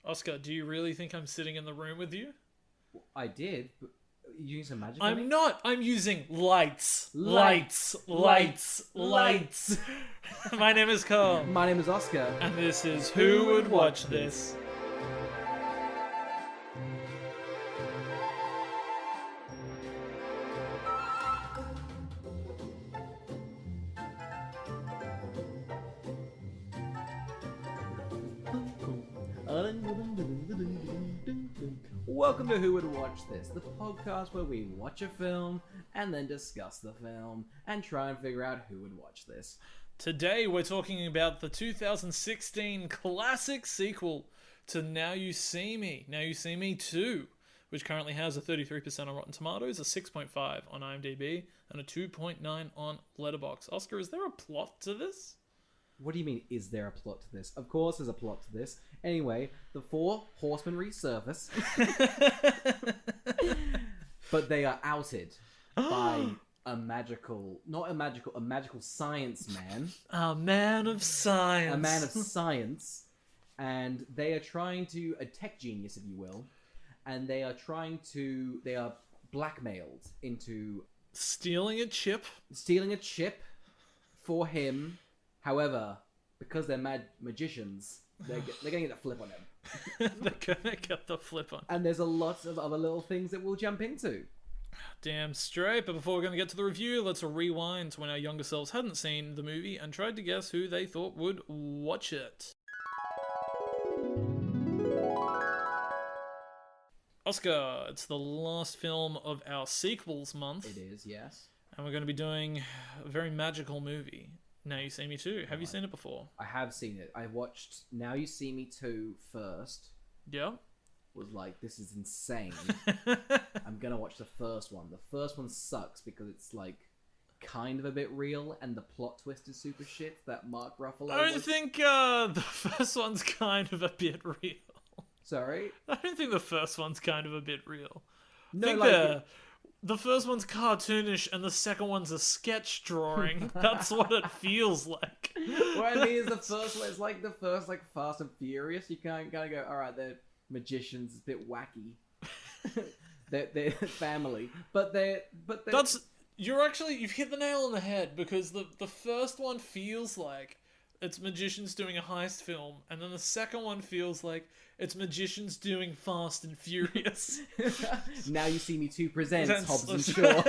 Oscar, do you really think I'm sitting in the room with you? I did, but you using some magic? I'm not. I'm using lights. Lights. My name is Carl. My name is Oscar. And this is Who Would Watch This? Welcome to Who Would Watch This, the podcast where we watch a film and then discuss the film and try and figure out who would watch this. Today we're talking about the 2016 classic sequel to Now You See Me, Now You See Me 2, which currently has a 33% on Rotten Tomatoes, a 6.5 on IMDb, and a 2.9 on Letterboxd. Oscar, is there a plot to this? What do you mean, is there a plot to this? Of course there's a plot to this. Anyway, the four horsemen resurface. But they are outed by a magical science man. A man of science. A man of science. And they are trying to, a tech genius, if you will. And they are blackmailed into... Stealing a chip for him. However, because they're magicians, they're going to get the flip on him. They're going to get the flip on. And there's a lot of other little things that we'll jump into. Damn straight. But before we're going to get to the review, let's rewind to when our younger selves hadn't seen the movie and tried to guess who they thought would watch it. Oscar, it's the last film of our sequels month. It is, yes. And we're going to be doing a very magical movie. Now You See Me 2. Have you seen it before? I have seen it. I watched Now You See Me 2 first. Yeah. Was like, this is insane. I'm going to watch the first one. The first one sucks because it's like kind of a bit real and the plot twist is super shit that Mark Ruffalo I don't think the first one's kind of a bit real. Sorry? I don't think the first one's kind of a bit real. No, I think the first one's cartoonish and the second one's a sketch drawing. That's what it feels like. What I mean is the first one, it's like the first like Fast and Furious. You can't kind of go, alright, they're magicians, it's a bit wacky. they're family. But you've hit the nail on the head because the first one feels like it's magicians doing a heist film, and then the second one feels like it's magicians doing Fast and Furious. Now You See Me 2 presents Hobbs and Shaw.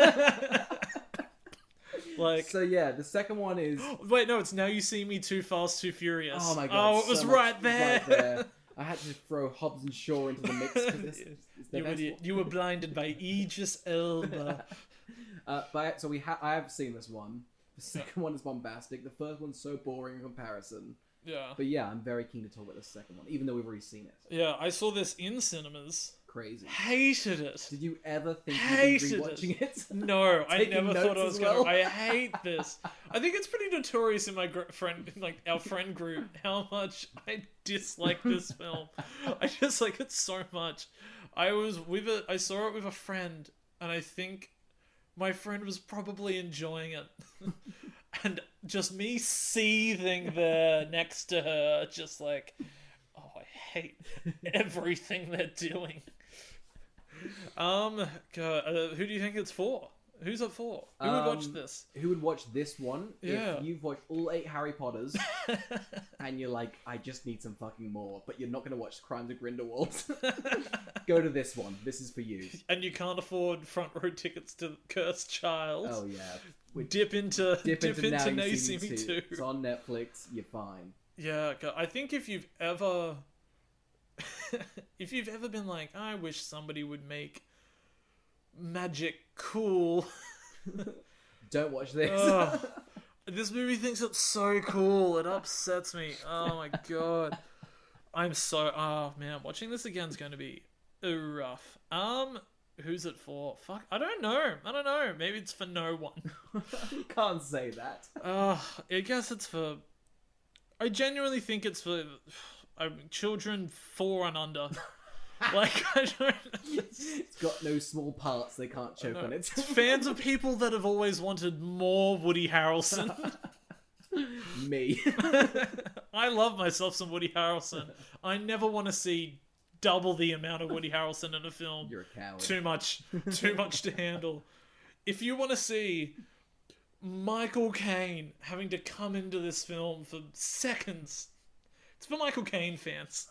So yeah, the second one is... Wait, no, it's Now You See Me 2 Fast, 2 Furious. Oh my god. Oh, it was right there. I had to throw Hobbs and Shaw into the mix because this is the best one. You were blinded by Idris Elba. I have seen this one. The second one is bombastic. The first one's so boring in comparison. Yeah. But yeah, I'm very keen to talk about the second one, even though we've already seen it. Yeah, I saw this in cinemas. Crazy. Hated it. Did you ever think you'd be rewatching it? No, I never thought I was going to. I I hate this. I think it's pretty notorious in my our friend group, how much I dislike this film. I dislike it so much. I saw it with a friend, and I think my friend was probably enjoying it. And just me seething there next to her, just like, oh, I hate everything they're doing. God, who do you think it's for? Who's it for? Who would watch this? Who would watch this one? Yeah. If you've watched all 8 Harry Potters and you're like, I just need some fucking more, but you're not going to watch Crimes of Grindelwald, go to this one. This is for you. And you can't afford front row tickets to Cursed Child. Oh yeah. Dip into Now You See Me 2. It's on Netflix. You're fine. Yeah, I think if you've ever been like, I wish somebody would make magic cool. Don't watch this. This movie thinks it's so cool. It upsets me. Oh my god. Oh man, watching this again is going to be rough. Who's it for? Fuck, I don't know. Maybe it's for no one. You can't say that. I guess it's for... I genuinely think it's for children 4 and under. Like, I don't... It's got no small parts, they can't choke on it. It's fans of people that have always wanted more Woody Harrelson. Me. I love myself some Woody Harrelson. I never want to see double the amount of Woody Harrelson in a film. You're a coward. Too much to handle. If you want to see Michael Caine having to come into this film for seconds, it's for Michael Caine fans.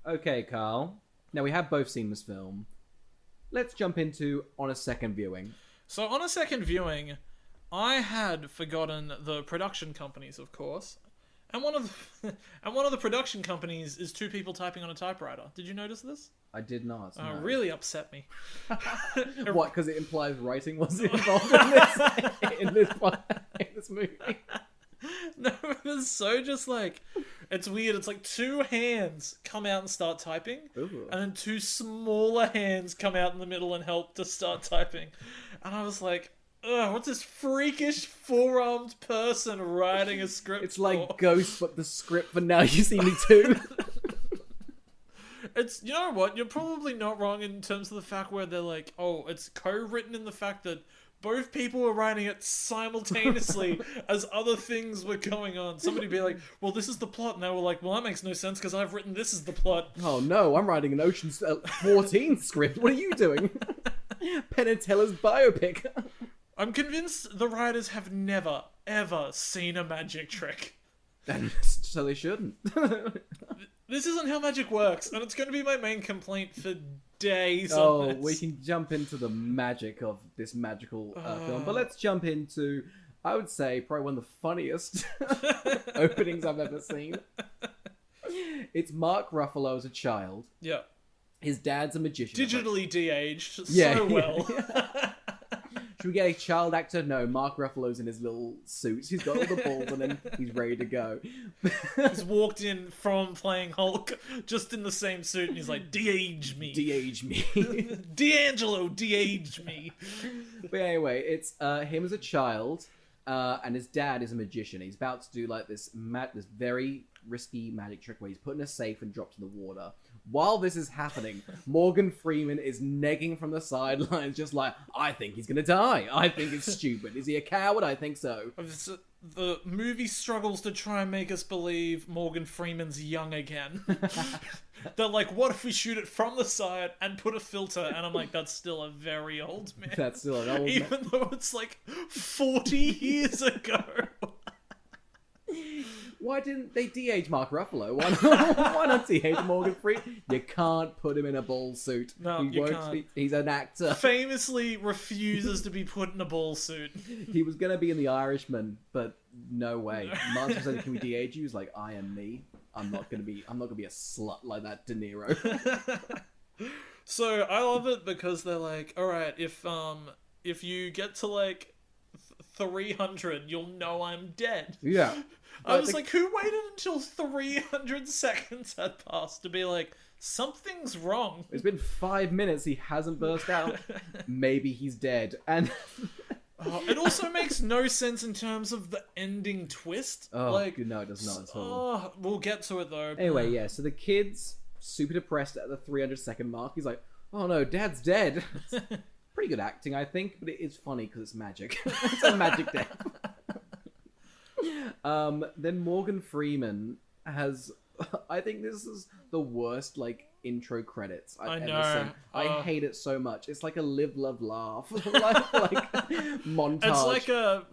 Okay, Carl. Now we have both seen this film. Let's jump into on a second viewing. So on a second viewing, I had forgotten the production companies, of course, and one of the production companies is two people typing on a typewriter. Did you notice this? I did not. Oh, No. it really upset me. What? Because it implies writing was involved in this movie. No, it was so just like, it's weird. It's like two hands come out and start typing, Ooh. and then two smaller hands come out in the middle and help to start typing. And I was like, ugh, what's this freakish four-armed person writing a script It's like for? Ghost, but the script for Now You See Me Too. It's, you know what, you're probably not wrong in terms of the fact where they're like, oh, it's co-written in the fact that both people were writing it simultaneously as other things were going on. Somebody be like, well, this is the plot. And they were like, well, that makes no sense because I've written this is the plot. Oh no, I'm writing an Ocean's 14 script. What are you doing? Penn and Teller's biopic. I'm convinced the writers have never, ever seen a magic trick. So they shouldn't. This isn't how magic works, and it's going to be my main complaint for days on Oh, this. we can jump into the magic of this magical film. But let's jump into, I would say, probably one of the funniest openings I've ever seen. It's Mark Ruffalo as a child. Yeah. His dad's a magician. Digitally de-aged Yeah, so yeah, well. Should we get a child actor? No, Mark Ruffalo's in his little suit. He's got all the balls on him. He's ready to go. He's walked in from playing Hulk, just in the same suit, and he's like, de-age me. De-age me. D'Angelo, de-age me. But anyway, it's him as a child, and his dad is a magician. He's about to do like this very risky magic trick where he's put in a safe and dropped in the water. While this is happening, Morgan Freeman is negging from the sidelines, just like, I think he's gonna die. I think it's stupid. Is he a coward? I think so. The movie struggles to try and make us believe Morgan Freeman's young again. They're like, what if we shoot it from the side and put a filter? And I'm like, that's still a very old man. That's still an old man. Even though it's like 40 years ago. Why didn't they de-age Mark Ruffalo? Why not de-age Morgan Freeman? You can't put him in a ball suit. No, he you won't can't. He's an actor. Famously refuses to be put in a ball suit. He was gonna be in The Irishman, but no way. Martin said, "Can we de-age you?" He's like, "I am me. I'm not gonna be a slut like that De Niro." So I love it because they're like, all right, if you get to like 300, you'll know I'm dead. Yeah. I was like, who waited until 300 seconds had passed to be like, something's wrong? It's been 5 minutes. He hasn't burst out. Maybe he's dead. And it also makes no sense in terms of the ending twist. oh, like, no, it does not at all. We'll get to it though. Anyway, yeah. So the kid's super depressed at the 300-second mark. He's like, "Oh no, Dad's dead." It's pretty good acting, I think, but it is funny because it's magic. It's a magic death. Then Morgan Freeman has, I think this is the worst like intro credits I've ever seen. I hate it so much. It's like a live, love, laugh like montage. It's like a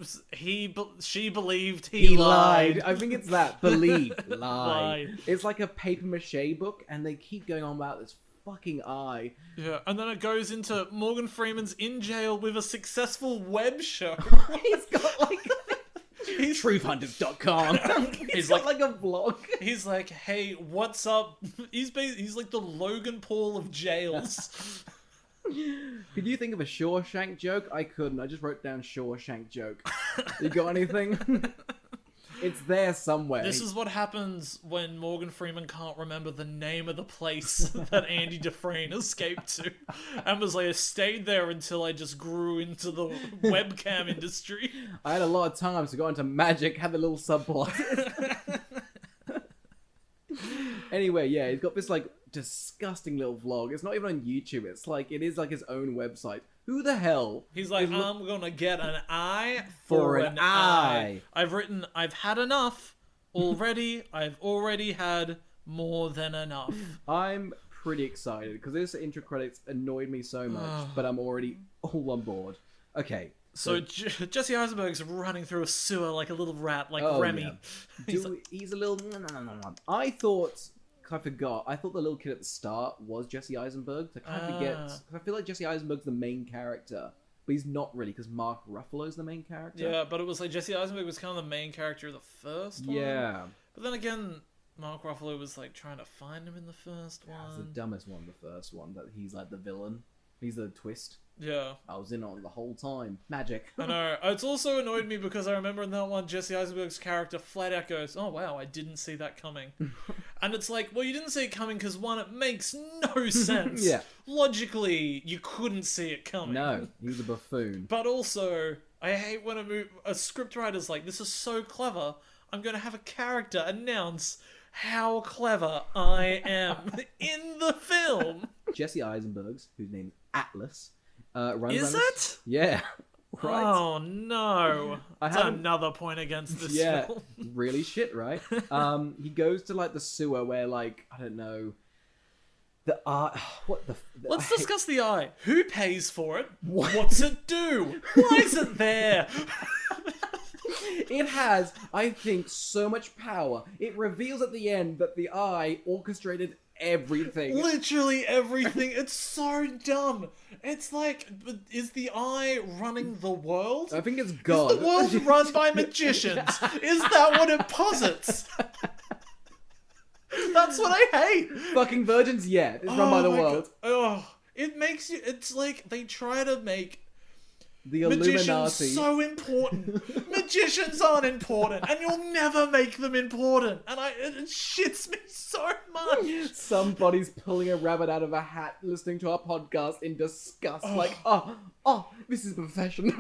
she believed he lied. I think it's that believe lied. Lied. It's like a paper mache book, and they keep going on about this fucking eye. Yeah, and then it goes into Morgan Freeman's in jail with a successful web show. He's got like. Truthhunters.com. He's got like a vlog. He's like, hey, what's up? He's like the Logan Paul of jails. Could you think of a Shawshank joke? I couldn't. I just wrote down Shawshank joke. You got anything? It's there somewhere. This is what happens when Morgan Freeman can't remember the name of the place that Andy Dufresne escaped to. And was like, I stayed there until I just grew into the webcam industry. I had a lot of time to go into magic, have a little subplot. Anyway, yeah, he's got this like disgusting little vlog. It's not even on YouTube. It's like, it is like his own website. Who the hell? He's like, I'm gonna get an eye for an eye. I've had enough. already. I've already had more than enough. I'm pretty excited because this intro credits annoyed me so much, but I'm already all on board. Okay. So Jesse Eisenberg's running through a sewer like a little rat, like Remy. Yeah. He's a little... I thought the little kid at the start was Jesse Eisenberg. I kind of forget. Because I feel like Jesse Eisenberg's the main character, but he's not really because Mark Ruffalo's the main character. Yeah, but it was like Jesse Eisenberg was kind of the main character of the first one. Yeah. But then again, Mark Ruffalo was like trying to find him in the first one. That's the dumbest one, the first one. That he's like the villain. He's the twist. Yeah. I was in on the whole time. Magic. I know. It's also annoyed me because I remember in that one, Jesse Eisenberg's character flat out goes, "Oh wow, I didn't see that coming." And it's like, well, you didn't see it coming because one, it makes no sense. Yeah. Logically, you couldn't see it coming. No, he was a buffoon. But also, I hate when a scriptwriter's like, "This is so clever, I'm going to have a character announce how clever I am in the film." Jesse Eisenberg's, whose name is Atlas, runs Is around it? Yeah. Right. Oh no! That's another point against this film. Really shit, right? He goes to like the sewer where like I don't know the art. Let's discuss the eye. Who pays for it? What's it do? Why is it there? It has, I think, so much power. It reveals at the end that the eye orchestrated everything. Literally everything. It's so dumb. It's like, is the eye running the world? I think it's God. Is the world run by magicians? Is that what it posits? That's what I hate. Fucking virgins, yeah. It's run by the world. It makes you... It's like they try to make the Illuminati magicians so important. Magicians aren't important, and you'll never make them important. And it shits me so much. Somebody's pulling a rabbit out of a hat, listening to our podcast in disgust. Like, this is professional.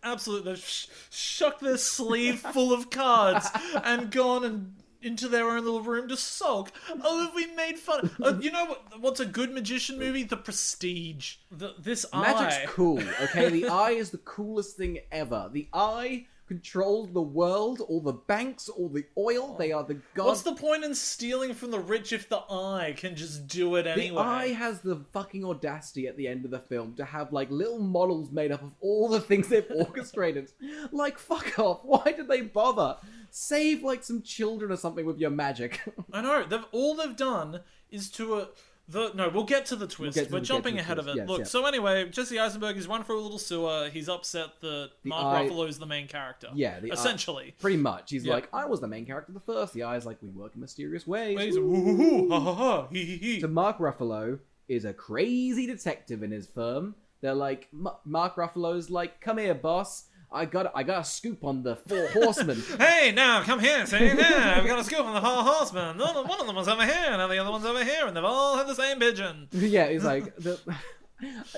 Absolutely, they've shuck their sleeve full of cards and gone and into their own little room to sulk. Oh, have we made fun? You know what's a good magician movie? The Prestige. This eye. Magic's cool, okay? The eye is the coolest thing ever. The eye controls the world, all the banks, all the oil. They are the gods. What's the point in stealing from the rich if the eye can just do it anyway? The eye has the fucking audacity at the end of the film to have like little models made up of all the things they've orchestrated. Like, fuck off. Why did they bother? Save like some children or something with your magic. I know. All they've done is to we'll get to the twist. We're jumping ahead of it. Yes, Look, yes. So anyway, Jesse Eisenberg is run through a little sewer. He's upset that Mark Ruffalo's the main character. Yeah, essentially. Pretty much. He's like, I was the main character the first. The eye's like, we work in mysterious ways. He's woo-hoo-hoo, ha-ha-ha, hee-hee-hee. So Mark Ruffalo is a crazy detective in his firm. They're like, Mark Ruffalo's like, come here, boss. I got a scoop on the 4 horsemen. Hey, now come here, see? Yeah, I've got a scoop on the 4 horsemen. One of them was over here, and the other one's over here, and they've all had the same pigeon. Yeah, he's like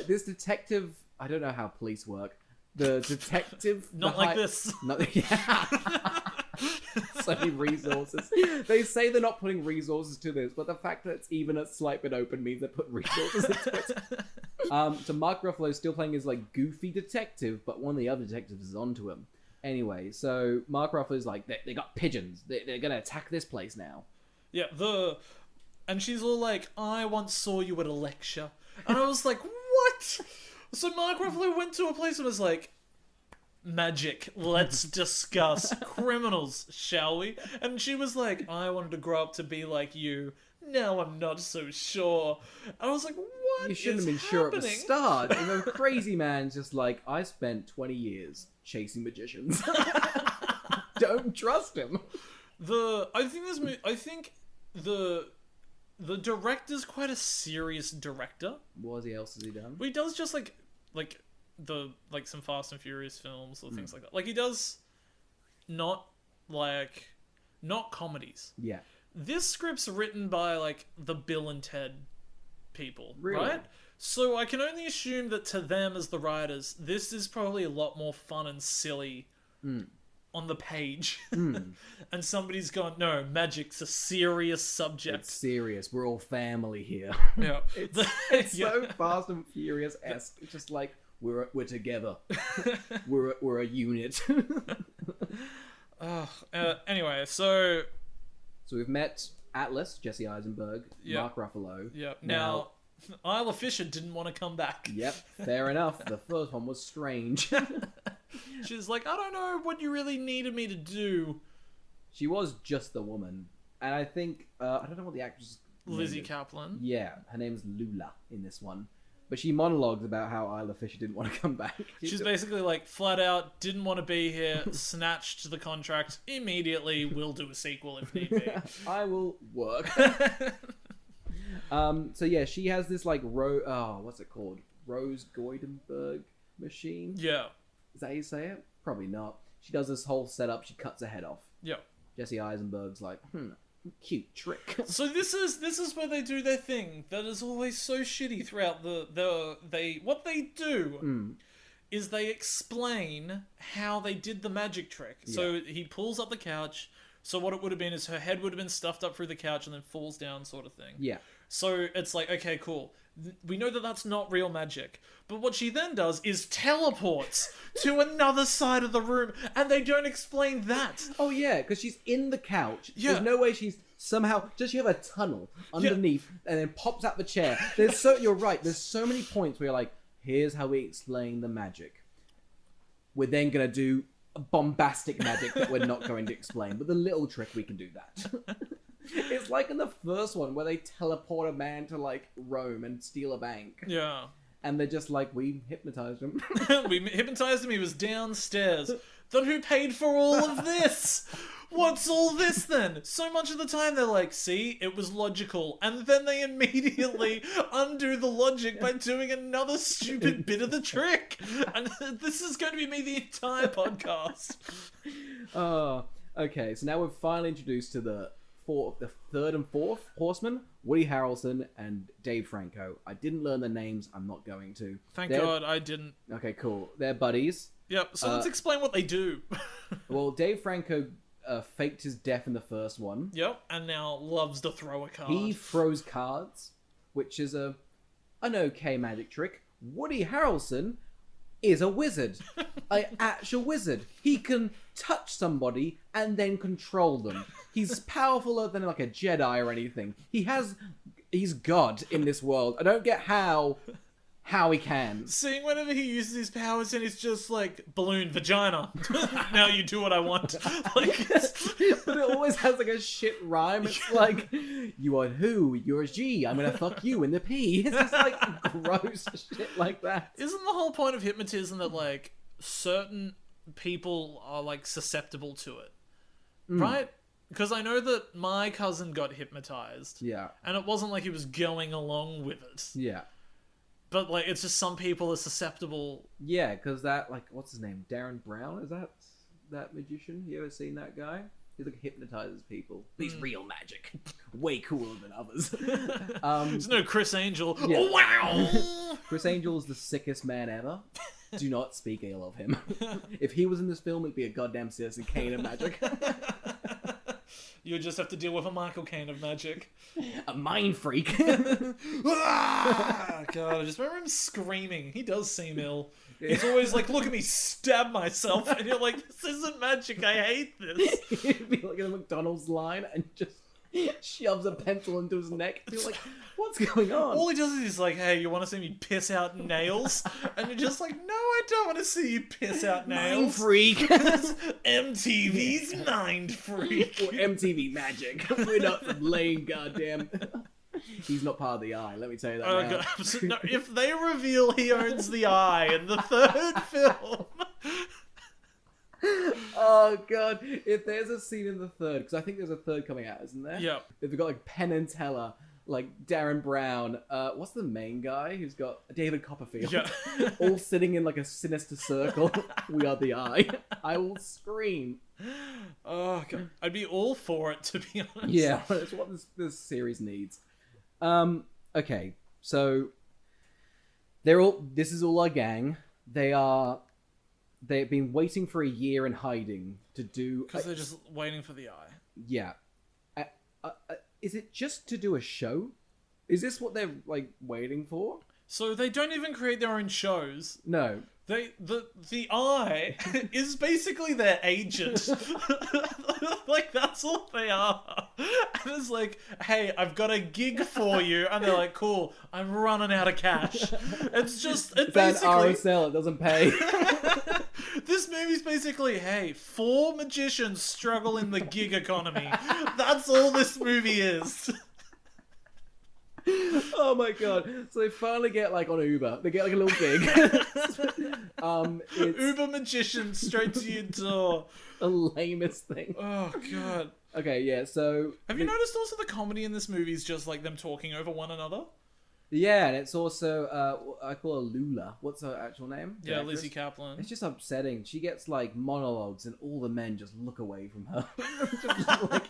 this detective. I don't know how police work. The detective, not like this. So many resources. They say they're not putting resources to this, but the fact that it's even a slight bit open means they're putting resources into it. So Mark Ruffalo's still playing his like goofy detective, but one of the other detectives is onto him. Anyway, so Mark Ruffalo's like, they got pigeons. They're gonna attack this place now. Yeah, and she's all like, I once saw you at a lecture. And I was like, what? So Mark Ruffalo went to a place and was like, magic, let's discuss criminals, shall we? And she was like, I wanted to grow up to be like you. Now I'm not so sure. I was like, what? You shouldn't have been happening? sure at the start. And the crazy man's just like, I spent 20 years chasing magicians. Don't trust him. I think the director's quite a serious director. What else has he done? Well, he does just like some Fast and Furious films or things like that. Like he does not comedies. Yeah. This script's written by like the Bill and Ted people, really? Right? So I can only assume that to them as the writers, this is probably a lot more fun and silly on the page. And somebody's gone, no, magic's a serious subject. It's serious. We're all family here. Yeah. It's so Fast and Furious-esque. It's just like, we're together. we're a unit. Anyway, so we've met Atlas, Jesse Eisenberg, Yep. Mark Ruffalo. Yep. Now, Isla Fisher didn't want to come back. Yep, fair enough. The first one was strange. She's like, I don't know what you really needed me to do. She was just the woman. And I think, I don't know what the actress Lizzie name is. Kaplan. Yeah, her name's Lula in this one. But she monologues about how Isla Fisher didn't want to come back. She's basically like, flat out, didn't want to be here, snatched the contract immediately, will do a sequel if need be. I will work. So yeah, she has this like, what's it called? Rose Goidenberg machine? Yeah. Is that how you say it? Probably not. She does this whole setup, she cuts her head off. Yeah. Jesse Eisenberg's like, cute trick. So this is where they do their thing that is always so shitty throughout what they do is they explain how they did the magic trick. So he pulls up the couch. So what it would have been is her head would have been stuffed up through the couch and then falls down, sort of thing. Yeah. So it's like, okay, cool. We know that that's not real magic. But what she then does is teleports to another side of the room, and they don't explain that. Oh yeah, because she's in the couch. Yeah. There's no way she's somehow... Does she have a tunnel underneath and then pops out the chair? You're right, there's so many points where you're like, here's how we explain the magic. We're then going to do bombastic magic that we're not going to explain. But the little trick, we can do that. It's like in the first one where they teleport a man to like Rome and steal a bank. Yeah. And they're just like, we hypnotized him. We hypnotized him, he was downstairs. Then who paid for all of this? What's all this then? So much of the time they're like, see, it was logical. And then they immediately undo the logic by doing another stupid bit of the trick. And this is going to be me the entire podcast. Okay, so now we're finally introduced to the third and fourth horsemen, Woody Harrelson and Dave Franco. I didn't learn their names, I'm not going to. Thank God I didn't. Okay, cool. They're buddies. Yep, so let's explain what they do. Well, Dave Franco faked his death in the first one. Yep, and now loves to throw a card. He throws cards, which is an okay magic trick. Woody Harrelson is a wizard. An actual wizard. He can touch somebody and then control them. He's powerfuler than like a Jedi or anything. He's God in this world. I don't get how he can. Seeing whenever he uses his powers and he's just like, balloon vagina. Now you do what I want. Like, but it always has like a shit rhyme. It's like, you are who? You're a G. I'm gonna fuck you in the P. It's just like gross shit like that. Isn't the whole point of hypnotism that like certain people are like susceptible to it? Right? Because I know that my cousin got hypnotized. Yeah. And it wasn't like he was going along with it. Yeah. But like, it's just some people are susceptible. Yeah, because that, like, what's his name? Darren Brown? Is that magician? You ever seen that guy? He like hypnotizes people. He's real magic. Way cooler than others. There's no Chris Angel. Yeah. Oh, wow! Chris Angel is the sickest man ever. Do not speak ill of him. If he was in this film, it'd be a goddamn Citizen Kane of magic. You would just have to deal with a Michael Caine of magic. A mind freak. Ah, God, I just remember him screaming. He does seem ill. He's always like, look at me stab myself. And you're like, this isn't magic. I hate this. He'd be like in a McDonald's line and just shoves a pencil into his neck. You're like, what's going on? All he does is he's like, hey, you want to see me piss out nails? And you're just like, no, I don't want to see you piss out nails. Mind freak. MTV's Mind Freak. Or MTV Magic. We're not from Lane, goddamn. He's not part of the Eye, let me tell you that now. God. No, if they reveal he owns the Eye in the third film... Oh god, if there's a scene in the third, because I think there's a third coming out, isn't there? Yep. If they've got like Penn and Teller, like Darren Brown, what's the main guy who's got David Copperfield, Yeah. all sitting in like a sinister circle. We are the Eye. I will scream. Oh god, I'd be all for it, to be honest. Yeah, that's what this series needs. Okay, so this is all our gang. They've been waiting for a year in hiding to do... Because they're just waiting for the Eye. Yeah. Is it just to do a show? Is this what they're, like, waiting for? So they don't even create their own shows. No. The eye is basically their agent. Like, that's all they are. And it's like, hey, I've got a gig for you. And they're like, cool, I'm running out of cash. It's just, It's basically... an RSL, it doesn't pay. This movie's basically, hey, 4 magicians struggle in the gig economy. That's all this movie is. Oh my god. So they finally get like on Uber. They get like a little gig. It's Uber magician straight to your door. the lamest thing. Oh god. Okay, yeah, so Have you noticed also the comedy in this movie is just like them talking over one another? yeah, and it's also I call her Lula. What's her actual name? The Yeah, actress? Lizzie Kaplan. It's just upsetting. She gets like monologues, and all the men just look away from her, just like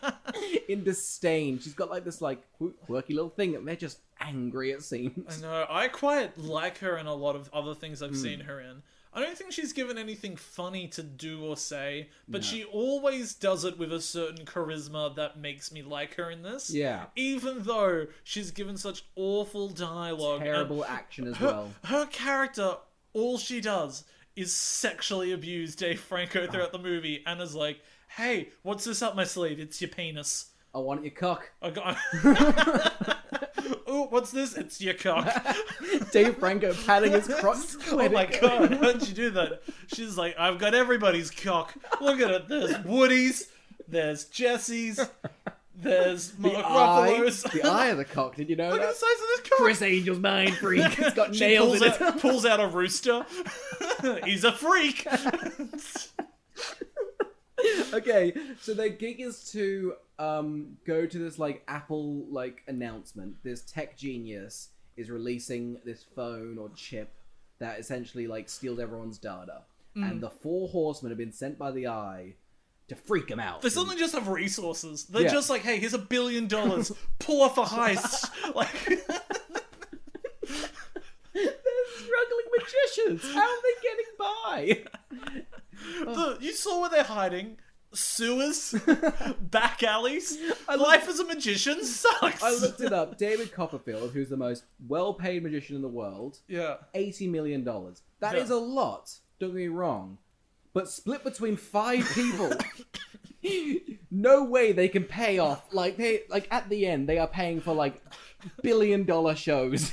in disdain. She's got like this like quirky little thing, and they're just angry. It seems. I know. I quite like her in a lot of other things I've seen her in. I don't think she's given anything funny to do or say, but she always does it with a certain charisma that makes me like her in this. Yeah. Even though she's given such awful dialogue. Terrible and action as well. Her character, all she does is sexually abuse Dave Franco throughout the movie and is like, hey, what's this up my sleeve? It's your penis. I want your cock. I got... Oh, what's this? It's your cock. Dave Franco patting his crotch. Oh my god, how'd you do that? She's like, I've got everybody's cock. Look at it. There's Woody's, there's Jesse's, there's Mark Ruffalo's. The eye of the cock, did you know Look at that? the size of this cock. Chris Angel's mind freak. It's got She nails in pulls out a rooster. He's a freak. Okay, so their gig is to go to this like Apple like announcement. This tech genius is releasing this phone or chip that essentially like steals everyone's data, and the 4 horsemen have been sent by the Eye to freak him out. They suddenly just have resources. They're Yeah. just like, hey, here's $1 billion. Pull off a heist. Like, They're struggling magicians. How are they getting by? you saw where they're hiding. Sewers, back alleys. Life as a magician sucks. I looked it up. David Copperfield, who's the most well-paid magician in the world, Yeah. $80 million. That is Yeah. a lot. Don't get me wrong, but split between 5 people. No way they can pay off. Like at the end, they are paying for like $1 billion shows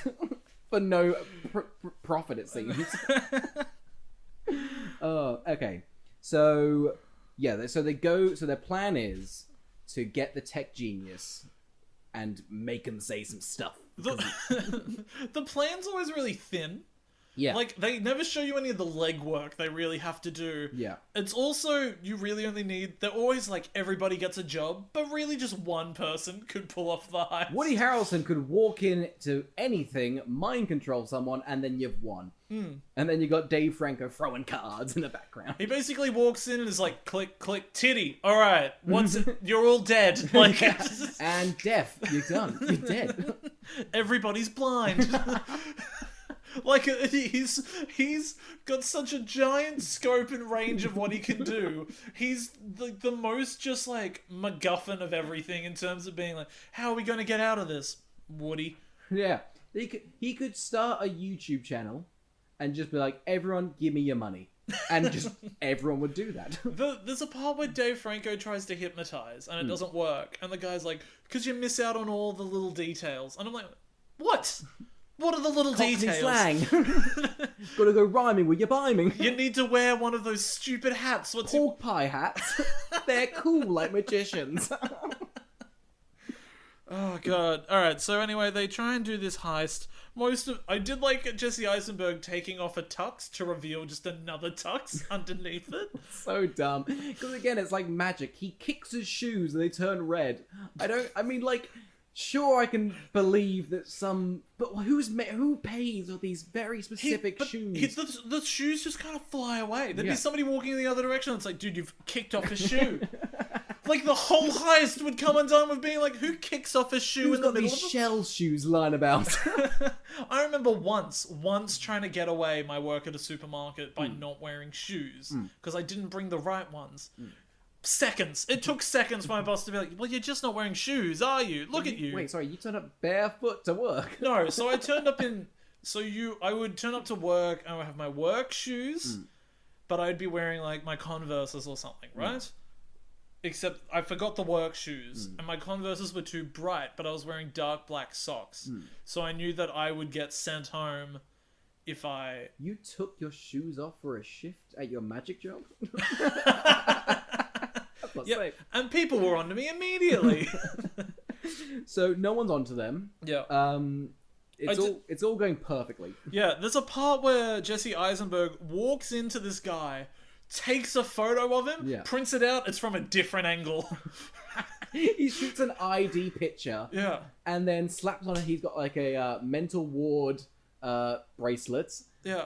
for no profit. It seems. Oh, okay. So yeah, so they go. So their plan is to get the tech genius and make him say some stuff. The plan's always really thin. Yeah. Like, they never show you any of the legwork they really have to do. Yeah. It's also, you really only need... They're always like, everybody gets a job, but really just one person could pull off the heist. Woody Harrelson could walk into anything, mind control someone, and then you've won. And then you got Dave Franco throwing cards in the background. He basically walks in and is like, click, click, titty. All right, you're all dead. Like, And deaf. You're done. You're dead. everybody's blind. Like, he's got such a giant scope and range of what he can do. He's the most just, like, MacGuffin of everything in terms of being like, how are we going to get out of this, Woody? Yeah. He could start a YouTube channel and just be like, everyone give me your money. And just everyone would do that. There's a part where Dave Franco tries to hypnotize, and it doesn't work. And the guy's like, because you miss out on all the little details. And I'm like, what? What are the little Cockney details? slang. Gotta go rhyming with your biming. You need to wear one of those stupid hats. What's your... Pork pie hats. They're cool like magicians. Oh god. Alright, so anyway, they try and do this heist. I did like Jesse Eisenberg taking off a tux to reveal just another tux underneath it. So dumb. Because again, it's like magic. He kicks his shoes and they turn red. Sure, I can believe that but who pays for these very specific shoes? The shoes just kind of fly away. There'd Yeah. be somebody walking in the other direction. It's like, dude, you've kicked off a shoe. Like, the whole heist would come undone with being like, who kicks off a shoe Who's in the got middle these of shell shoes lying about? I remember once trying to get away my work at a supermarket by not wearing shoes because I didn't bring the right ones. Seconds. It took seconds for my boss to be like, well, you're just not wearing shoes, are you? Look at you. Wait, sorry, you turned up barefoot to work? No, so I turned up in I would turn up to work, and I would have my work shoes, but I'd be wearing like my Converses or something, right? Except I forgot the work shoes, and my Converses were too bright, but I was wearing dark black socks. So I knew that I would get sent home if I... You took your shoes off for a shift at your magic job? Yeah, and people were onto me immediately. So no one's onto them. Yeah. It's all going perfectly. Yeah, there's a part where Jesse Eisenberg walks into this guy, takes a photo of him, prints it out, it's from a different angle. He shoots an ID picture. Yeah. And then slaps on it, he's got like a mental ward bracelets. Yeah.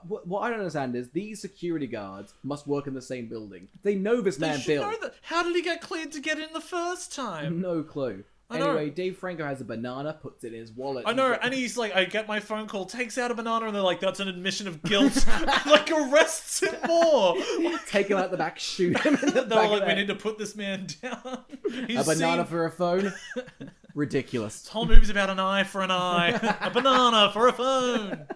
What I don't understand is these security guards must work in the same building. They know this man Bill. Know that. How did he get cleared to get in the first time? No clue. Anyway, Dave Franco has a banana, puts it in his wallet. I know, and he's like, I get my phone call, takes out a banana, and they're like, that's an admission of guilt. Like, arrests him more. Take him out the back, shoot him in the back. They're like, we need to put this man down. A banana for a phone? Ridiculous. This whole movie's about an eye for an eye. A banana for a phone.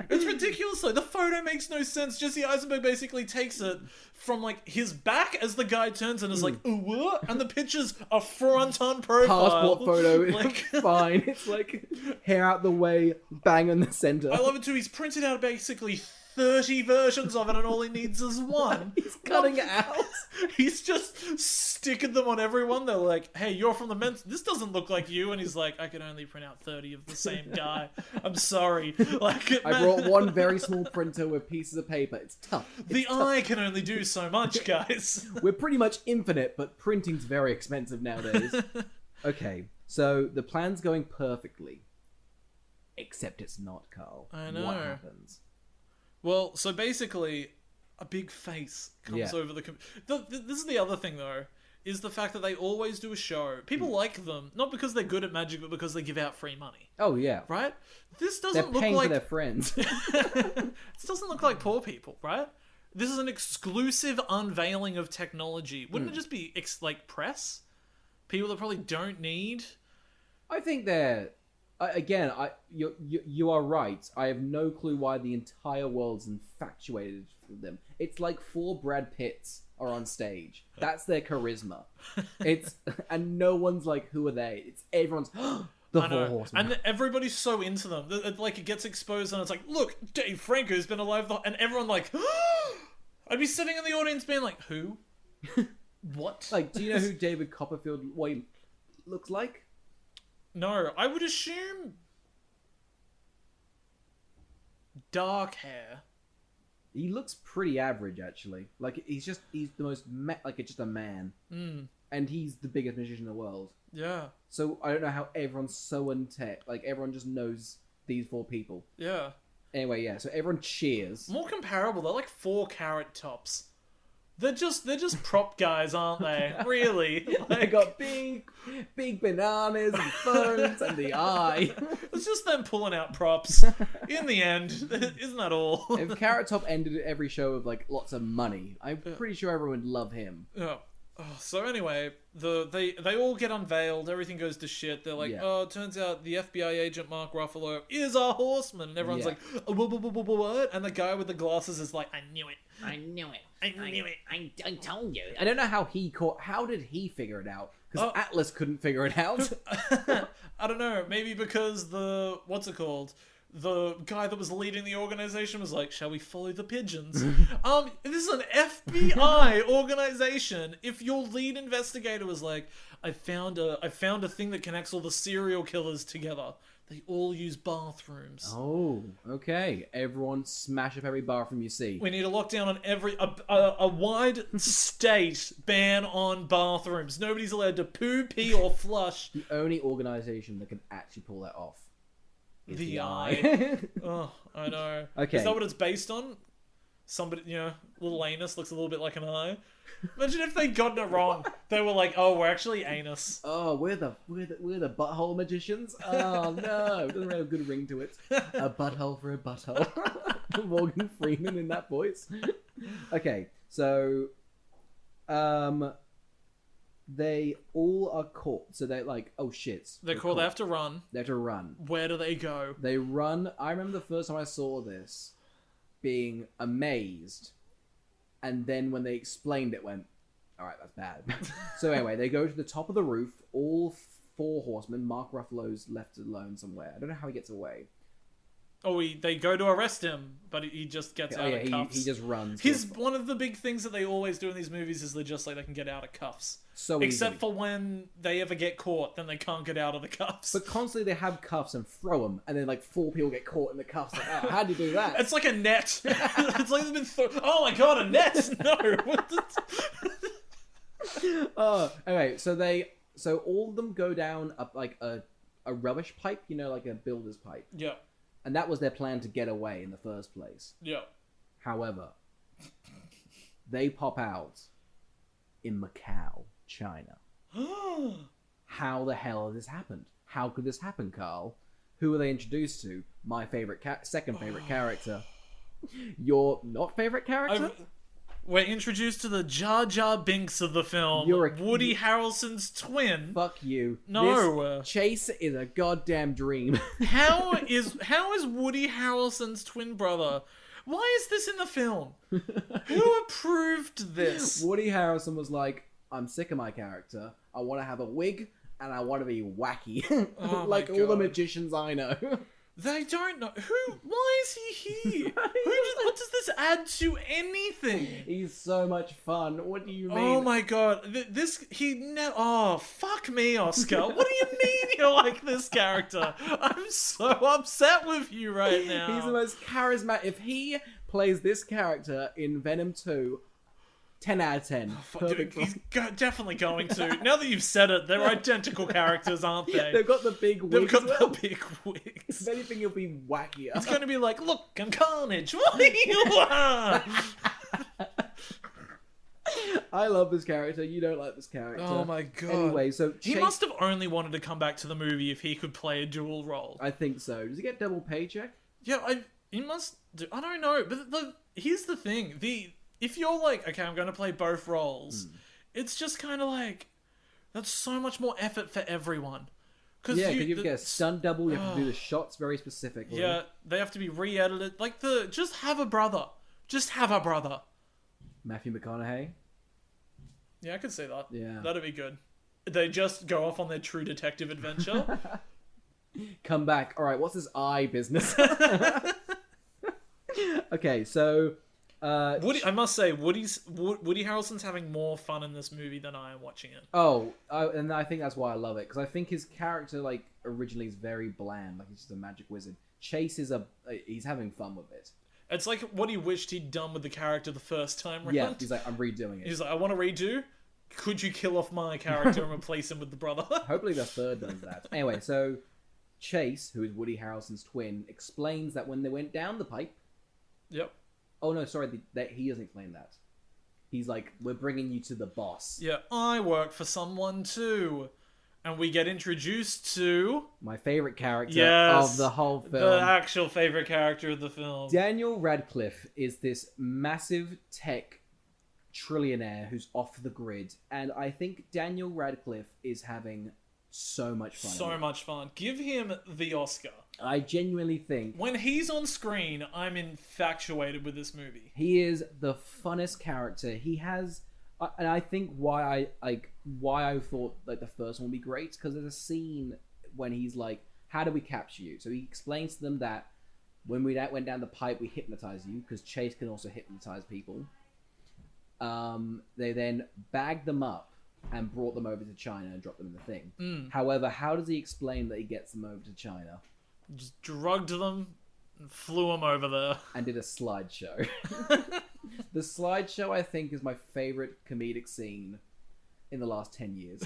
It's ridiculous though. The photo makes no sense. Jesse Eisenberg basically takes it from like his back as the guy turns and is like, ooh, what? And the picture's a front on profile. Passport photo, like... fine. It's like hair out the way, bang in the center. I love it too. He's printed out basically 30 versions of it and all he needs is one. He's cutting it out. He's just sticking them on everyone. They're like, hey, you're from the men's... This doesn't look like you. And he's like, I can only print out 30 of the same guy. I'm sorry. Like, I brought one very small printer with pieces of paper. It's tough. The eye can only do so much, guys. We're pretty much infinite, but printing's very expensive nowadays. Okay, so the plan's going perfectly. Except it's not, Carl. I know. What happens? Well, so basically, a big face comes over the... This is the other thing, though, is the fact that they always do a show. People like them, not because they're good at magic, but because they give out free money. Oh, yeah. Right? This doesn't look paying like... for their friends. This doesn't look like poor people, right? This is an exclusive unveiling of technology. Wouldn't it just be, like, press? People that probably don't need... I think they're... You are right. I have no clue why the entire world's infatuated with them. It's like 4 Brad Pitts are on stage. That's their charisma. And no one's like, who are they? It's everyone's the 4 horsemen. And everybody's so into them. Like, it gets exposed and it's like, look, Dave Franco's been alive and everyone like, I'd be sitting in the audience being like, who? What? Like, do you know who David Copperfield looks like? No, I would assume dark hair. He looks pretty average, actually. Like, he's the most, it's just a man. And he's the biggest magician in the world. Yeah. So, I don't know how everyone's so tech. Like, everyone just knows these 4 people. Yeah. Anyway, yeah, so everyone cheers. More comparable, they're like 4 carrot tops. They're just prop guys, aren't they? Really? Like... They got big bananas and phones and the eye. It's just them pulling out props. In the end, isn't that all? If Carrot Top ended every show with like lots of money, I'm pretty sure everyone would love him. Yeah. Oh, so anyway, they all get unveiled. Everything goes to shit. They're like, oh, it turns out the FBI agent Mark Ruffalo is our horseman, and everyone's like, what? And the guy with the glasses is like, I knew it. I knew it. I told you. I don't know how how did he figure it out? Because Atlas couldn't figure it out. I don't know. Maybe because what's it called? The guy that was leading the organization was like, shall we follow the pigeons? This is an FBI organization. If your lead investigator was like, I found a thing that connects all the serial killers together. They all use bathrooms. Oh, okay. Everyone smash up every bathroom you see. We need a lockdown on a wide state ban on bathrooms. Nobody's allowed to poo, pee, or flush. The only organization that can actually pull that off is the Eye. Oh, I know. Okay. Is that what it's based on? Somebody, little anus looks a little bit like an eye. Imagine if they'd gotten it wrong. They were like, "Oh, we're actually anus." Oh, we're the butthole magicians. Oh no, it doesn't have a good ring to it. A butthole for a butthole. Morgan Freeman in that voice. Okay, so, they all are caught. So they're like, oh shit. They're called. They have to run. They have to run. Where do they go? They run. I remember the first time I saw this being amazed. And then when they explained it, went, all right, that's bad. So anyway, they go to the top of the roof. All 4 horsemen. Mark Ruffalo's left alone somewhere. I don't know how he gets away. Oh, they go to arrest him, but he just gets out of cuffs. He just runs. One of the big things that they always do in these movies is they just like they can get out of cuffs. So except easily. for when they ever get caught, then they can't get out of the cuffs. But constantly they have cuffs and throw them, and then like 4 people get caught in the cuffs. Like, oh, how do you do that? It's like a net. It's like they've been oh my god, a net! No. Oh, okay. So all of them go down up like a rubbish pipe, like a builder's pipe. Yeah. And that was their plan to get away in the first place. Yeah. However, they pop out in Macau, China. How the hell has this happened? How could this happen, Carl? Who were they introduced to? My favorite, second favorite character. Your not favorite character? We're introduced to the Jar Jar Binks of the film. Woody Harrelson's twin. Fuck you. No. This Chase is a goddamn dream. How is Woody Harrelson's twin brother? Why is this in the film? Who approved this? Woody Harrelson was like, I'm sick of my character. I want to have a wig and I want to be wacky. Oh like my all the God. magicians I know. They don't know. Why is he here? What does this add to anything? He's so much fun. What do you mean? Oh my god. Oh, fuck me, Oscar. What do you mean you're like this character? I'm so upset with you right now. He's the most charismatic. If he plays this character in Venom 2, 10 out of 10. Dude, he's definitely going to. Now that you've said it, they're identical characters, aren't they? They've got the big wigs. They've got the big wigs. If anything, he'll be wackier. It's going to be like, look, I'm Carnage. What are you are? I love this character. You don't like this character. Oh my god. Anyway, so he must have only wanted to come back to the movie if he could play a dual role. I think so. Does he get double paycheck? Yeah, he must do. I don't know, but here's the thing. If you're like, okay, I'm going to play both roles, it's just kind of like, that's so much more effort for everyone. Yeah, because you have to get a stunt double, you have to do the shots very specifically. Yeah, they have to be re-edited. Like, just have a brother. Just have a brother. Matthew McConaughey. Yeah, I could see that. Yeah. That'd be good. They just go off on their true detective adventure. Come back. All right, what's this eye business? Okay, so... I must say, Woody Harrelson's having more fun in this movie than I am watching it. And I think that's why I love it, because I think his character, like, originally is very bland, like he's just a magic wizard. Chase is he's having fun with it. It's like what he wished he'd done with the character the first time round. Yeah, he's like, I'm redoing it. He's like, I want to redo. Could you kill off my character and replace him with the brother? Hopefully the third does that. Anyway, so Chase, who is Woody Harrelson's twin, explains that when they went down the pipe... Yep. Oh, no, sorry, he doesn't explain that. He's like, we're bringing you to the boss. Yeah, I work for someone too. And we get introduced to... my favorite character of the whole film. The actual favorite character of the film. Daniel Radcliffe is this massive tech trillionaire who's off the grid. And I think Daniel Radcliffe is having so much fun. So much fun. Give him the Oscar. I genuinely think... when he's on screen, I'm infatuated with this movie. he is the funnest character. He has... and I think why I thought like the first one would be great, because there's a scene when he's like, how do we capture you? So he explains to them that when we went down the pipe, we hypnotized you, because Chase can also hypnotize people. They then bagged them up and brought them over to China and dropped them in the thing. However, how does he explain that he gets them over to China? Just drugged them and flew them over there. And did a slideshow. The slideshow, I think, is my favorite comedic scene in the last 10 years.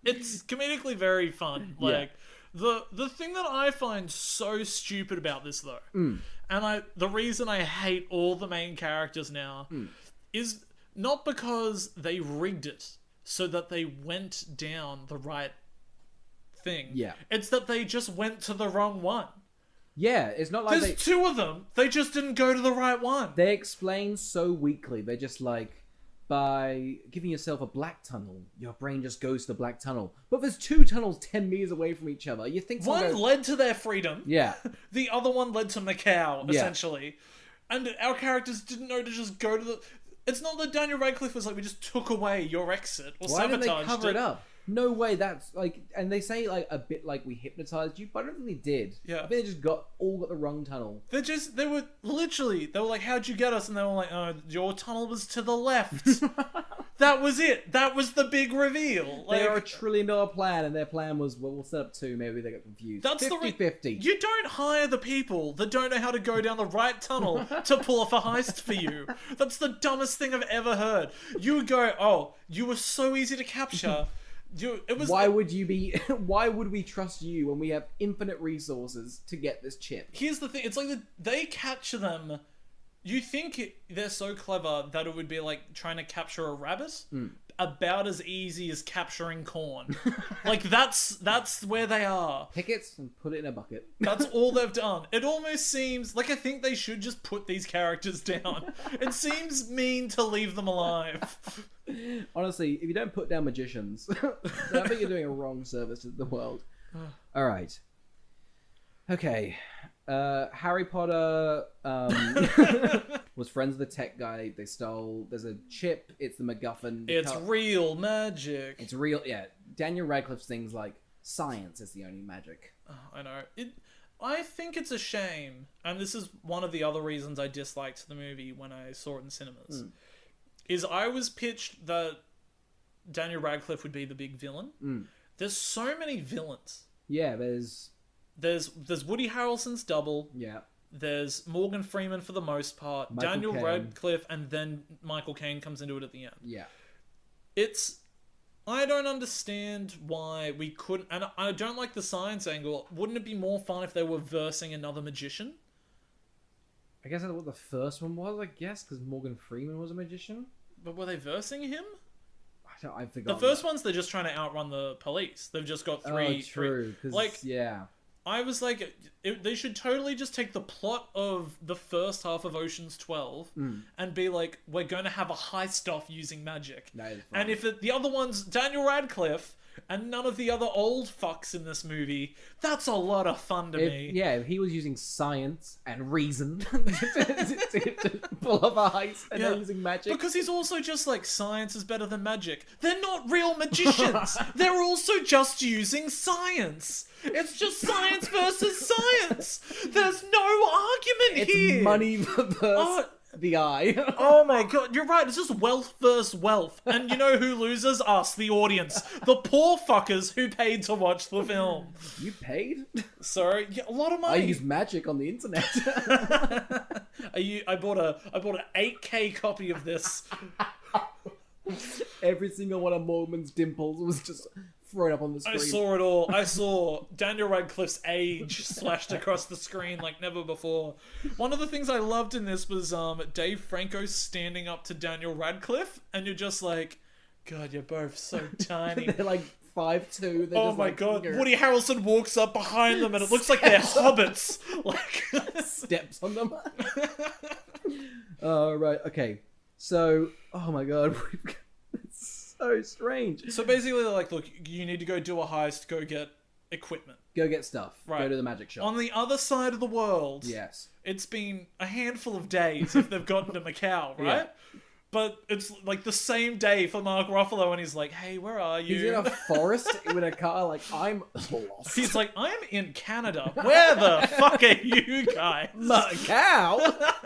It's comedically very fun. Like, the thing that I find so stupid about this, though, and the reason I hate all the main characters now, is not because they rigged it so that they went down the right thing. Yeah. It's that they just went to the wrong one. Yeah, it's not like there's two of them. They just didn't go to the right one. They explain so weakly. They're just like, by giving yourself a black tunnel, your brain just goes to the black tunnel. But there's 2 tunnels 10 meters away from each other. You think one led to their freedom. Yeah. The other one led to Macau, Yeah. essentially. And our characters didn't know to just go to the... It's not that Daniel Radcliffe was like, we just took away your exit or Why didn't sabotaged they cover it up? No way, that's like... And they say like a bit like we hypnotized you, but I don't think they did. Yeah. I think they just all got the wrong tunnel. They were like, how'd you get us? And they were like, oh, your tunnel was to the left. That was it. That was the big reveal. They are a $1 trillion plan, and their plan was, well, we'll set up 2. Maybe they got confused. That's 50-50. You don't hire the people that don't know how to go down the right tunnel to pull off a heist for you. That's the dumbest thing I've ever heard. You would go, oh, you were so easy to capture. Why would we trust you when we have infinite resources to get this chip? Here's the thing. It's like they capture them. You think they're so clever that it would be like trying to capture a rabbit, about as easy as capturing corn. Like that's where they are. Pick it and put it in a bucket. That's all they've done. It almost seems like I think they should just put these characters down. It seems mean to leave them alive. Honestly, if you don't put down magicians, I think you're doing a wrong service to the world. All right. Okay. Harry Potter was friends with the tech guy. They stole... There's a chip. It's the MacGuffin. It's real magic. It's real... Yeah. Daniel Radcliffe's things like science is the only magic. Oh, I know. I think it's a shame, and this is one of the other reasons I disliked the movie when I saw it in cinemas, is I was pitched that Daniel Radcliffe would be the big villain. There's so many villains. Yeah, there's Woody Harrelson's double. Yeah. There's Morgan Freeman for the most part. Daniel Radcliffe, and then Michael Caine comes into it at the end. Yeah. I don't understand why we couldn't... And I don't like the science angle. Wouldn't it be more fun if they were versing another magician? I guess that's what the first one was, because Morgan Freeman was a magician. But were they versing him? I forgot. The first one's they're just trying to outrun the police. They've just got three... Oh, true. Yeah. I was like, they should totally just take the plot of the first half of Ocean's 12 and be like, we're going to have a heist off using magic. And if the other one's Daniel Radcliffe and none of the other old fucks in this movie, that's a lot of fun to me. Yeah, if he was using science and reason to pull off a heist and they're using magic. Because he's also just like, science is better than magic. They're not real magicians. They're also just using science. It's just science versus science. There's no argument here. It's money versus the eye. Oh my god, you're right. It's just wealth versus wealth. And you know who loses? Us, the audience. The poor fuckers who paid to watch the film. You paid? Sorry, yeah, a lot of money. I use magic on the internet. I bought an 8K copy of this. Every single one of Morgan's dimples was just thrown up on the screen. I saw it all. I saw Daniel Radcliffe's age splashed across the screen like never before. One of the things I loved in this was Dave Franco standing up to Daniel Radcliffe, and you're just like, God, you're both so tiny. They're like 5'2". Oh my god. Woody Harrelson walks up behind them and it looks like they're hobbits. Like steps on them. Right, okay. So, oh my god, it's so strange. So basically they're like, look, you need to go do a heist, go get equipment. Go get stuff. Right. Go to the magic shop. On the other side of the world, yes, it's been a handful of days if they've gotten to Macau, right? Yeah. But it's like the same day for Mark Ruffalo, and he's like, hey, where are you? He's in a forest with a car, like, I'm lost. He's like, I'm in Canada. Where the fuck are you guys? Macau?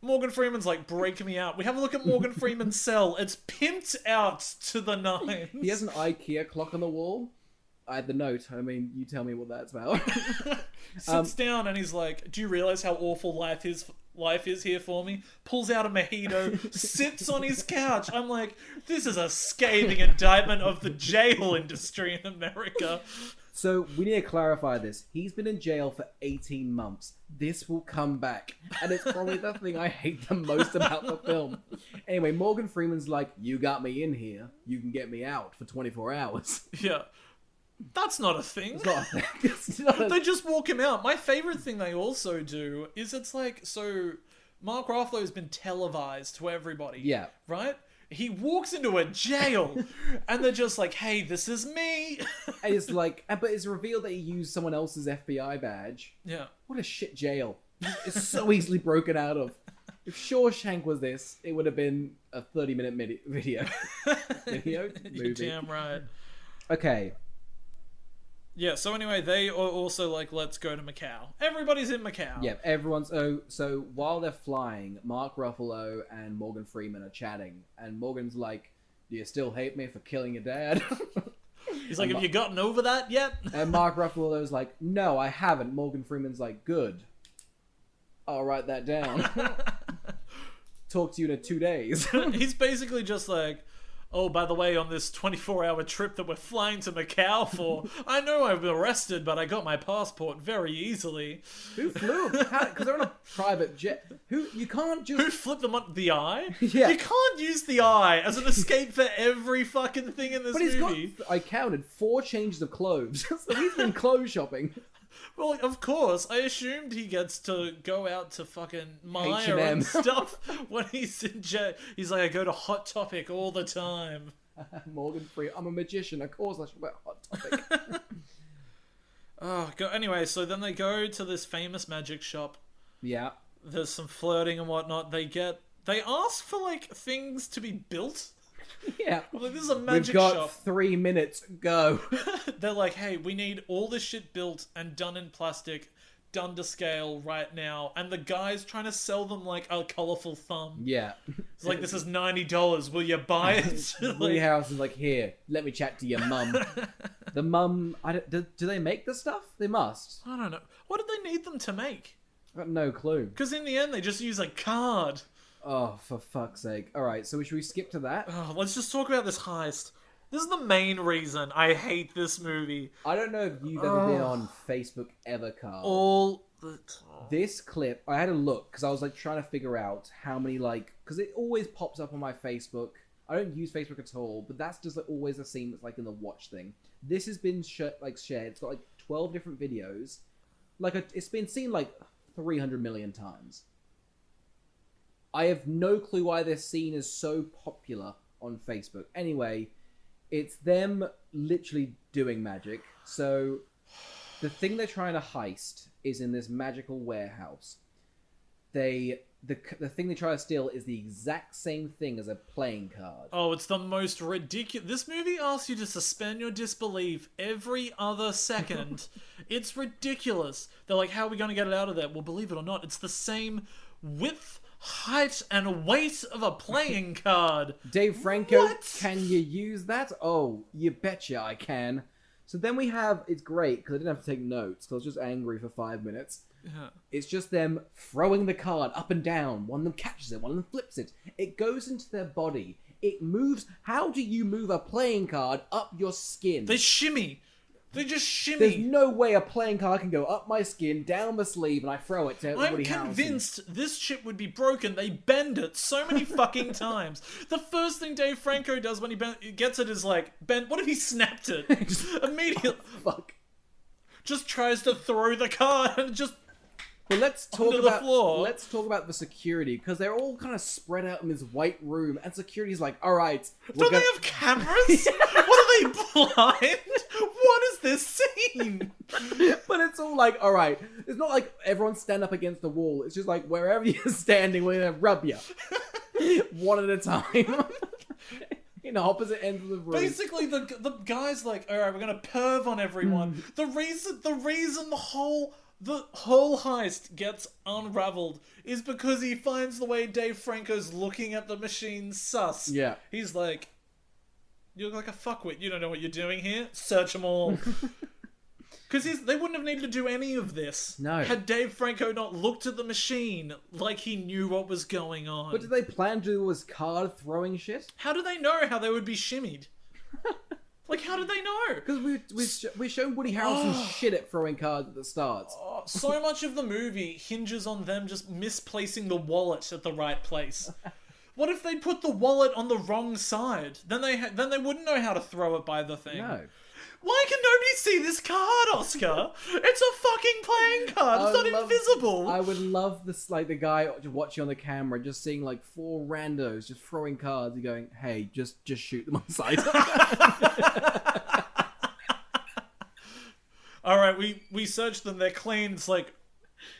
Morgan Freeman's like, break me out. We have a look at Morgan Freeman's cell. It's pimped out to the nines. He has an IKEA clock on the wall. I had the note. I mean, you tell me what that's about. Sits down and he's like, do you realize how awful life is here for me? Pulls out a mojito, sits on his couch. I'm like, this is a scathing indictment of the jail industry in America. So we need to clarify this. He's been in jail for 18 months. This will come back. And it's probably the thing I hate the most about the film. Anyway, Morgan Freeman's like, you got me in here. You can get me out for 24 hours. Yeah. That's not a thing. It's not a thing. It's not They just walk him out. My favorite thing they also do is it's like, so Mark Ruffalo's been televised to everybody. Yeah. Right? He walks into a jail and they're just like, hey, this is me. And it's like, but it's revealed that he used someone else's FBI badge. Yeah. What a shit jail. It's so easily broken out of. If Shawshank was this, it would have been a 30-minute video. Movie. You're damn right. Okay. Yeah, so anyway, they are also like, let's go to Macau. Everybody's in Macau. Yeah, everyone's... So while they're flying, Mark Ruffalo and Morgan Freeman are chatting. And Morgan's like, do you still hate me for killing your dad? He's like, have you gotten over that yet? And Mark Ruffalo's like, no, I haven't. Morgan Freeman's like, good. I'll write that down. Talk to you in 2 days. He's basically just like, oh, by the way, on this 24-hour trip that we're flying to Macau for, I know I've been arrested, but I got my passport very easily. Who flew him? Because they're on a private jet. You can't just... Who flipped them on the eye? Yeah. You can't use the eye as an escape for every fucking thing in this movie. I counted 4 changes of clothes. So he's been clothes shopping. Well, of course. I assumed he gets to go out to fucking Maya H&M. and stuff when he's in jail. He's like, I go to Hot Topic all the time. Morgan Freeman. I'm a magician. Of course I should wear Hot Topic. Anyway, so then they go to this famous magic shop. Yeah. There's some flirting and whatnot. They ask for, like, things to be built. Yeah. Like, this is a magic We've got shop. 3 minutes. Go. They're like, hey, we need all this shit built and done in plastic, done to scale right now. And the guy's trying to sell them, like, a colourful thumb. Yeah. It's like, this is $90. Will you buy it? Woody Harrelson's like, here, let me chat to your mum. The mum... Do they make the stuff? They must. I don't know. What did they need them to make? I've got no clue. Because in the end, they just use a card. Oh, for fuck's sake. Alright, so should we skip to that? Oh, let's just talk about this heist. This is the main reason I hate this movie. I don't know if you've ever been on Facebook ever, Carl. All the time. This clip, I had a look, because I was like trying to figure out how many, like... Because it always pops up on my Facebook. I don't use Facebook at all, but that's just like, always a scene that's like in the watch thing. This has been shared. It's got like 12 different videos. It's been seen like 300 million times. I have no clue why this scene is so popular on Facebook. Anyway, it's them literally doing magic. So, the thing they're trying to heist is in this magical warehouse. The thing they try to steal is the exact same thing as a playing card. Oh, it's the most ridiculous... This movie asks you to suspend your disbelief every other second. It's ridiculous. They're like, how are we going to get it out of there? Well, believe it or not, it's the same width, height, and weight of a playing card. Dave Franco, What? can you use that? Oh, you betcha I can. So then we have... It's great, because I didn't have to take notes, because I was just angry for 5 minutes. Yeah. It's just them throwing the card up and down. One of them catches it, one of them flips it. It goes into their body. It moves. How do you move a playing card up your skin? They shimmy. They just There's shimmy. no way a playing card can go up my skin, down my sleeve, and I throw it to I'm Woody Harrelson. convinced this chip would be broken. They bend it so many fucking times. The first thing Dave Franco does when he gets it is like, Ben, what if he snapped it? Immediately. Fuck. Just tries to throw the card and just... But let's talk Onto the about floor. let's talk about the security, because they're all kind of spread out in this white room, and security's like, all right, Don't they have cameras? What are they, blind? What is this scene? But it's all like, all right, it's not like everyone stand up against the wall. It's just like wherever you're standing, we're gonna rub you one at a time. In opposite ends of the room. Basically, the guy's like, all right, we're gonna perv on everyone. The reason the whole heist gets unraveled is because he finds the way Dave Franco's looking at the machine sus. Yeah. He's like, you look like a fuckwit. You don't know what you're doing here. Search them all. Because they wouldn't have needed to do any of this. No. Had Dave Franco not looked at the machine like he knew what was going on. What did they plan to do was card throwing shit? How do they know how they would be shimmied? Like, how did they know? Because we've shown Woody Harrelson shit at throwing cards at the start. So much of the movie hinges on them just misplacing the wallet at the right place. What if they put the wallet on the wrong side? Then they wouldn't know how to throw it by the thing. No. Why can nobody see this card, Oscar? It's a fucking playing card. It's not invisible. I would love this, like the guy watching on the camera, just seeing like 4 randos just throwing cards and going, "Hey, just shoot them on sight." All right, we searched them. They're clean. It's like,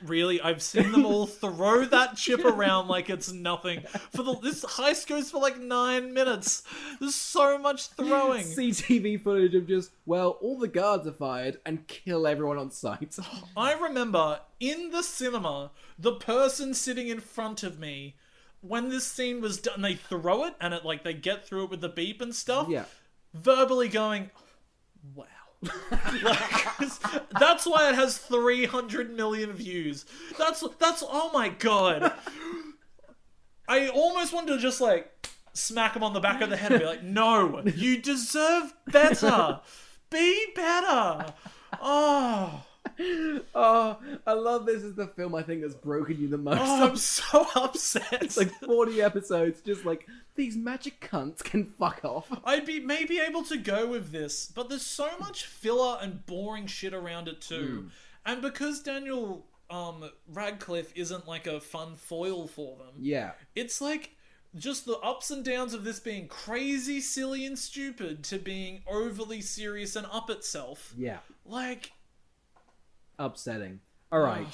really? I've seen them all throw that chip around like it's nothing. This heist goes for like 9 minutes. There's so much throwing. CTV footage of just, well, all the guards are fired and kill everyone on sight. I remember in the cinema, the person sitting in front of me, when this scene was done, they throw it and it like they get through it with the beep and stuff. Yeah. Verbally going, wow. Like, that's why it has 300 million views. That's oh my god. I almost wanted to just like smack him on the back of the head and be like, no, you deserve better. Be better. Oh, I love this is the film I think that's broken you the most. oh, I'm so upset. It's like 40 episodes, just like, these magic cunts can fuck off. I'd be maybe able to go with this, but there's so much filler and boring shit around it too. And because Daniel Radcliffe isn't like a fun foil for them, Yeah. it's like just the ups and downs of this being crazy, silly, and stupid to being overly serious and up itself. Yeah. Like, Upsetting. Alright.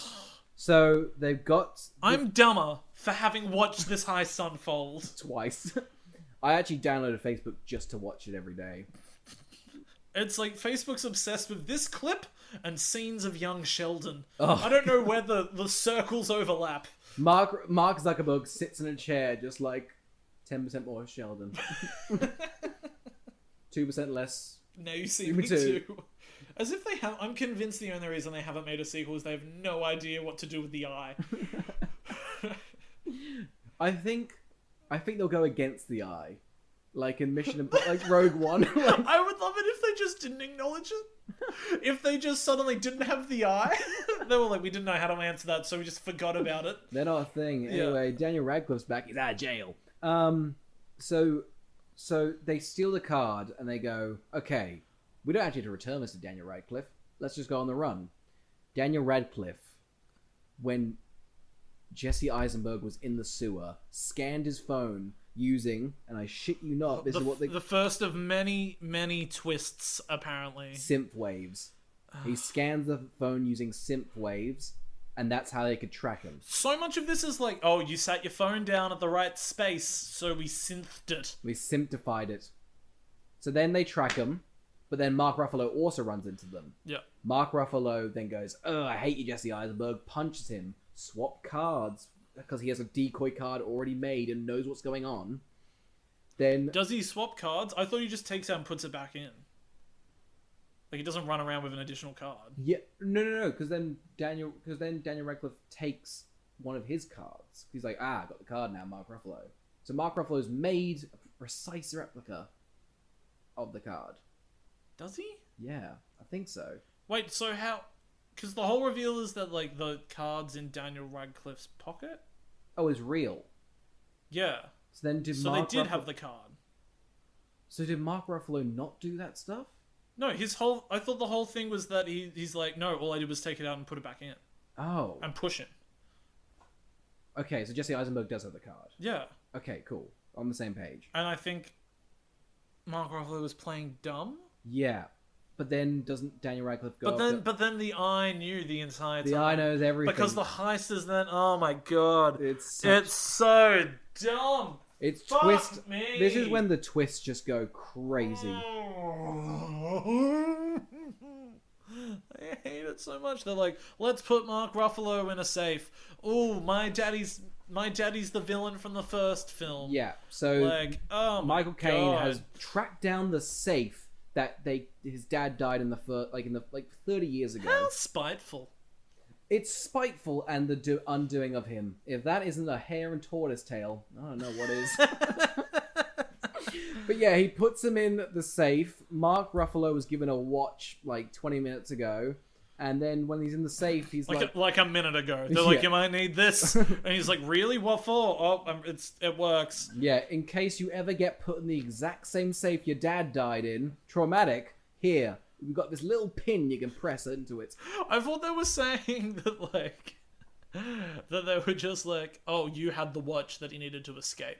So, they've got... I'm dumber for having watched this heist unfold. Twice. I actually downloaded Facebook just to watch it every day. It's like Facebook's obsessed with this clip and scenes of young Sheldon. Oh. I don't know where the circles overlap. Mark Zuckerberg sits in a chair just like 10% more Sheldon. 2% less. Now you see Me me too. too. As if they have... I'm convinced the only reason they haven't made a sequel is they have no idea what to do with the eye. I think they'll go against the eye. Like in like Rogue One. Like, I would love it if they just didn't acknowledge it. If they just suddenly didn't have the eye. They were like, we didn't know how to answer that, so we just forgot about it. they're not a thing. Yeah. Anyway, Daniel Radcliffe's back. He's out of jail. So they steal the card and they go, okay, we don't actually have to return this to Daniel Radcliffe. Let's just go on the run. Daniel Radcliffe, when Jesse Eisenberg was in the sewer, scanned his phone using, and I shit you not, this is what the first of many, many twists, apparently. synth waves. He scans the phone using synth waves, and that's how they could track him. So much of this is like, oh, you sat your phone down at the right space, so we synthed it. We symptified it. So then they track him, but then Mark Ruffalo also runs into them. Yeah. Mark Ruffalo then goes, "Oh, I hate you, Jesse Eisenberg," punches him, swap cards, because he has a decoy card already made and knows what's going on. Then... Does he swap cards? I thought he just takes out and puts it back in. Like, he doesn't run around with an additional card. Yeah, no, because then Daniel Radcliffe takes one of his cards. He's like, I got the card now, Mark Ruffalo. So Mark Ruffalo's made a precise replica of the card. Does he? Yeah, I think so. Wait, so how... Because the whole reveal is that, like, the card's in Daniel Radcliffe's pocket? Oh, it's real. Yeah. So then they did have the card. So did Mark Ruffalo not do that stuff? No, I thought the whole thing was that he's like, no, all I did was take it out and put it back in. Oh. And push it. Okay, so Jesse Eisenberg does have the card. Yeah. Okay, cool. On the same page. And I think Mark Ruffalo was playing dumb? Yeah. But then doesn't Daniel Radcliffe go But then the eye knew the entire time. The eye knows everything. Because the heist is then, oh my god. It's so dumb. It's Fuck twist. me. This is when the twists just go crazy. I hate it so much. They're like, let's put Mark Ruffalo in a safe. Oh, my daddy's the villain from the first film. Yeah. So Like, oh my Michael Caine God. has tracked down the safe that his dad died in the 30 years ago. How spiteful. It's spiteful and the undoing of him. If that isn't a hare and tortoise tale, I don't know what is. But yeah, he puts him in the safe. Mark Ruffalo was given a watch like 20 minutes ago. And then when he's in the safe, he's like a minute ago. They're like, you might need this. And he's like, really? What for? Oh, it works. Yeah, in case you ever get put in the exact same safe your dad died in, traumatic, Here, we've got this little pin you can press into it. I thought they were saying that, like, that they were just like, oh, you had the watch that he needed to escape.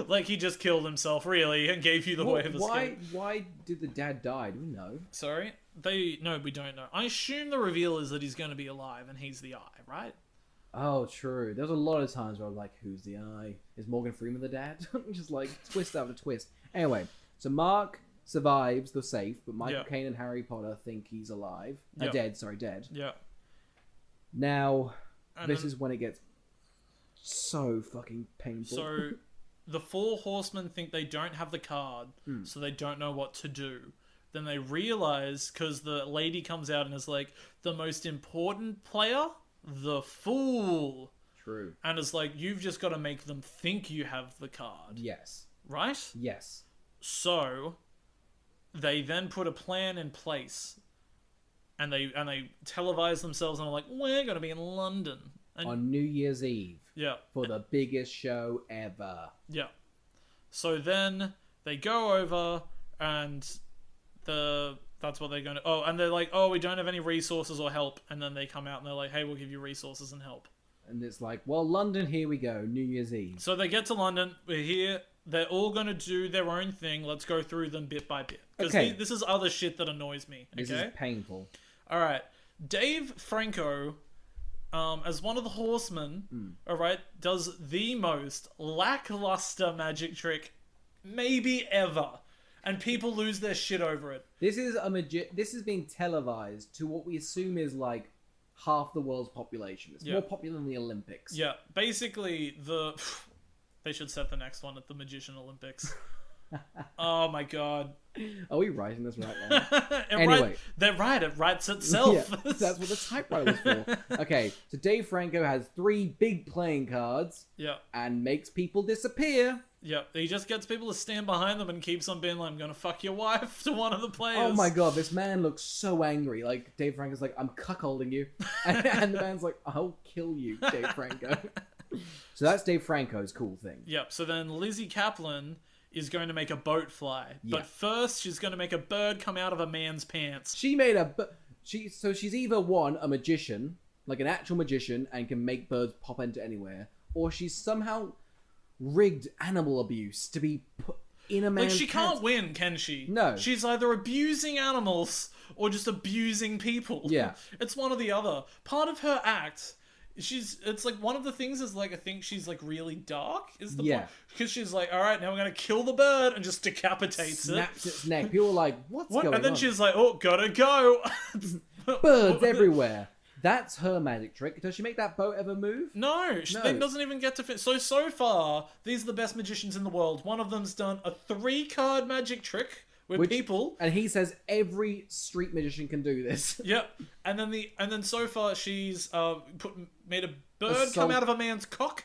Like, he just killed himself, really, and gave you the way of escape. Why did the dad die? Do we know? Sorry? No, we don't know. I assume the reveal is that he's going to be alive and he's the eye, right? Oh, true. There's a lot of times where I was like, who's the eye? Is Morgan Freeman the dad? Just like twist after twist. Anyway, so Mark survives the safe, but Michael Caine and Harry Potter think he's alive. Dead. Yeah. Now, this is when it gets so fucking painful. So, the 4 horsemen think they don't have the card, so they don't know what to do. Then they realize, because the lady comes out and is like, the most important player? The fool. True. And it's like, you've just got to make them think you have the card. Yes. Right? Yes. So, they then put a plan in place. And they televise themselves and are like, we're going to be in London. And, on New Year's Eve. Yeah. For the biggest show ever. Yeah. So then they go over and that's what they're going to... Oh, and they're like, oh, we don't have any resources or help. And then they come out and they're like, hey, we'll give you resources and help. And it's like, well, London, here we go. New Year's Eve. So they get to London. We're here. They're all going to do their own thing. Let's go through them bit by bit. Because this is other shit that annoys me. Okay? This is painful. All right. Dave Franco, as one of the horsemen, all right, does the most lackluster magic trick maybe ever. And people lose their shit over it. This is being televised to what we assume is like half the world's population. It's more popular than the Olympics. Yeah, basically they should set the next one at the Magician Olympics. Oh my god. Are we writing this right now? Anyway. They're right, it writes itself. Yeah, that's what the typewriter was for. Okay, so Dave Franco has 3 big playing cards. Yeah. And makes people disappear. Yeah, he just gets people to stand behind them and keeps on being like, I'm gonna fuck your wife to one of the players. Oh my god, this man looks so angry. Like, Dave Franco's like, I'm cuckolding you. And the man's like, I'll kill you, Dave Franco. So that's Dave Franco's cool thing. Yep, so then Lizzie Kaplan is going to make a boat fly. Yeah. But first, she's going to make a bird come out of a man's pants. She made so she's either one, a magician, like an actual magician, and can make birds pop into anywhere, or she's somehow rigged animal abuse to be put in a man's Like, she can't win, can she? No. She's either abusing animals or just abusing people. Yeah. It's one or the other. Part of her act... it's like one of the things is like I think she's like really dark is the point, because she's like, all right, now we're gonna kill the bird, and just decapitates snaps its neck. People are like, what's going on? And then she's like, oh, gotta go. Birds everywhere. That's her magic trick. Does she make that boat ever move? No, she doesn't even get to fit. So far, these are the best magicians in the world. One of them's done a 3-card magic trick with people, and he says every street magician can do this. Yep. And then so far she's made a bird come out of a man's cock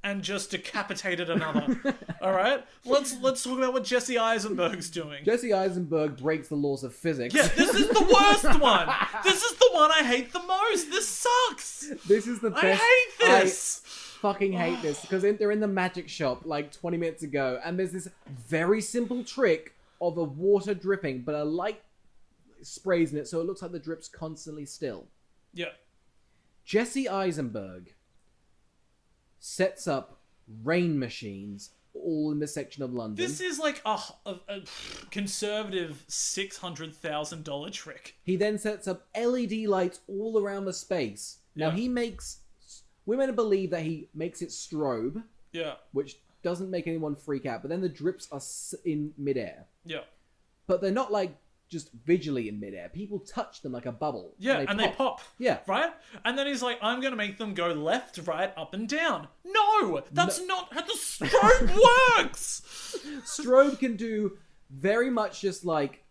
and just decapitated another. All right, let's talk about what Jesse Eisenberg's doing. Jesse Eisenberg breaks the laws of physics. Yeah, this is the worst one. This is the one I hate the most. This sucks. This is the best. I hate this. Fucking hate this, because they're in the magic shop like 20 minutes ago, and there's this very simple trick of a water dripping, but a light sprays in it, so it looks like the drip's constantly still. Yeah. Jesse Eisenberg sets up rain machines all in this section of London. This is like a conservative $600,000 trick. He then sets up LED lights all around the space. Now we're meant to believe that he makes it strobe. Yeah. Which doesn't make anyone freak out, but then the drips are in midair. Yeah. But they're not like just visually in midair. People touch them like a bubble. Yeah, and they pop. Yeah. Right? And then he's like, I'm going to make them go left, right, up, and down. No! That's not how the strobe works! Strobe can do very much just like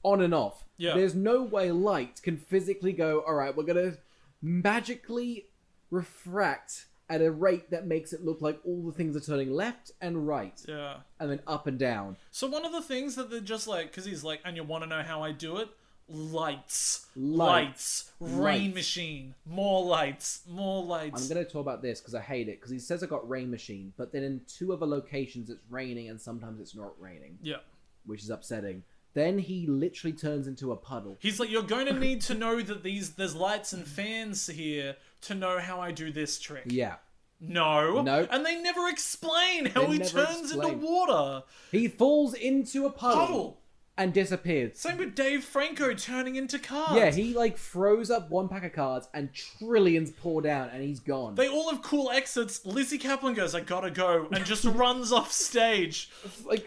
on and off. Yeah. There's no way light can physically go, all right, we're going to magically refract at a rate that makes it look like all the things are turning left and right. Yeah. And then up and down. So one of the things that they're just like, because he's like, and you want to know how I do it? Lights. Rain machine. More lights. I'm going to talk about this because I hate it. Because he says I got rain machine, but then in 2 other locations it's raining and sometimes it's not raining. Yeah. Which is upsetting. Then he literally turns into a puddle. He's like, you're going to need to know that there's lights and fans here to know how I do this trick. Yeah. No. Nope. And they never explain how They he never turns explain. into water. He falls into a puddle. And disappears. Same with Dave Franco turning into cards. Yeah, he like throws up one pack of cards and trillions pour down and he's gone. They all have cool exits. Lizzie Kaplan goes, I gotta go, and just runs off stage. Like,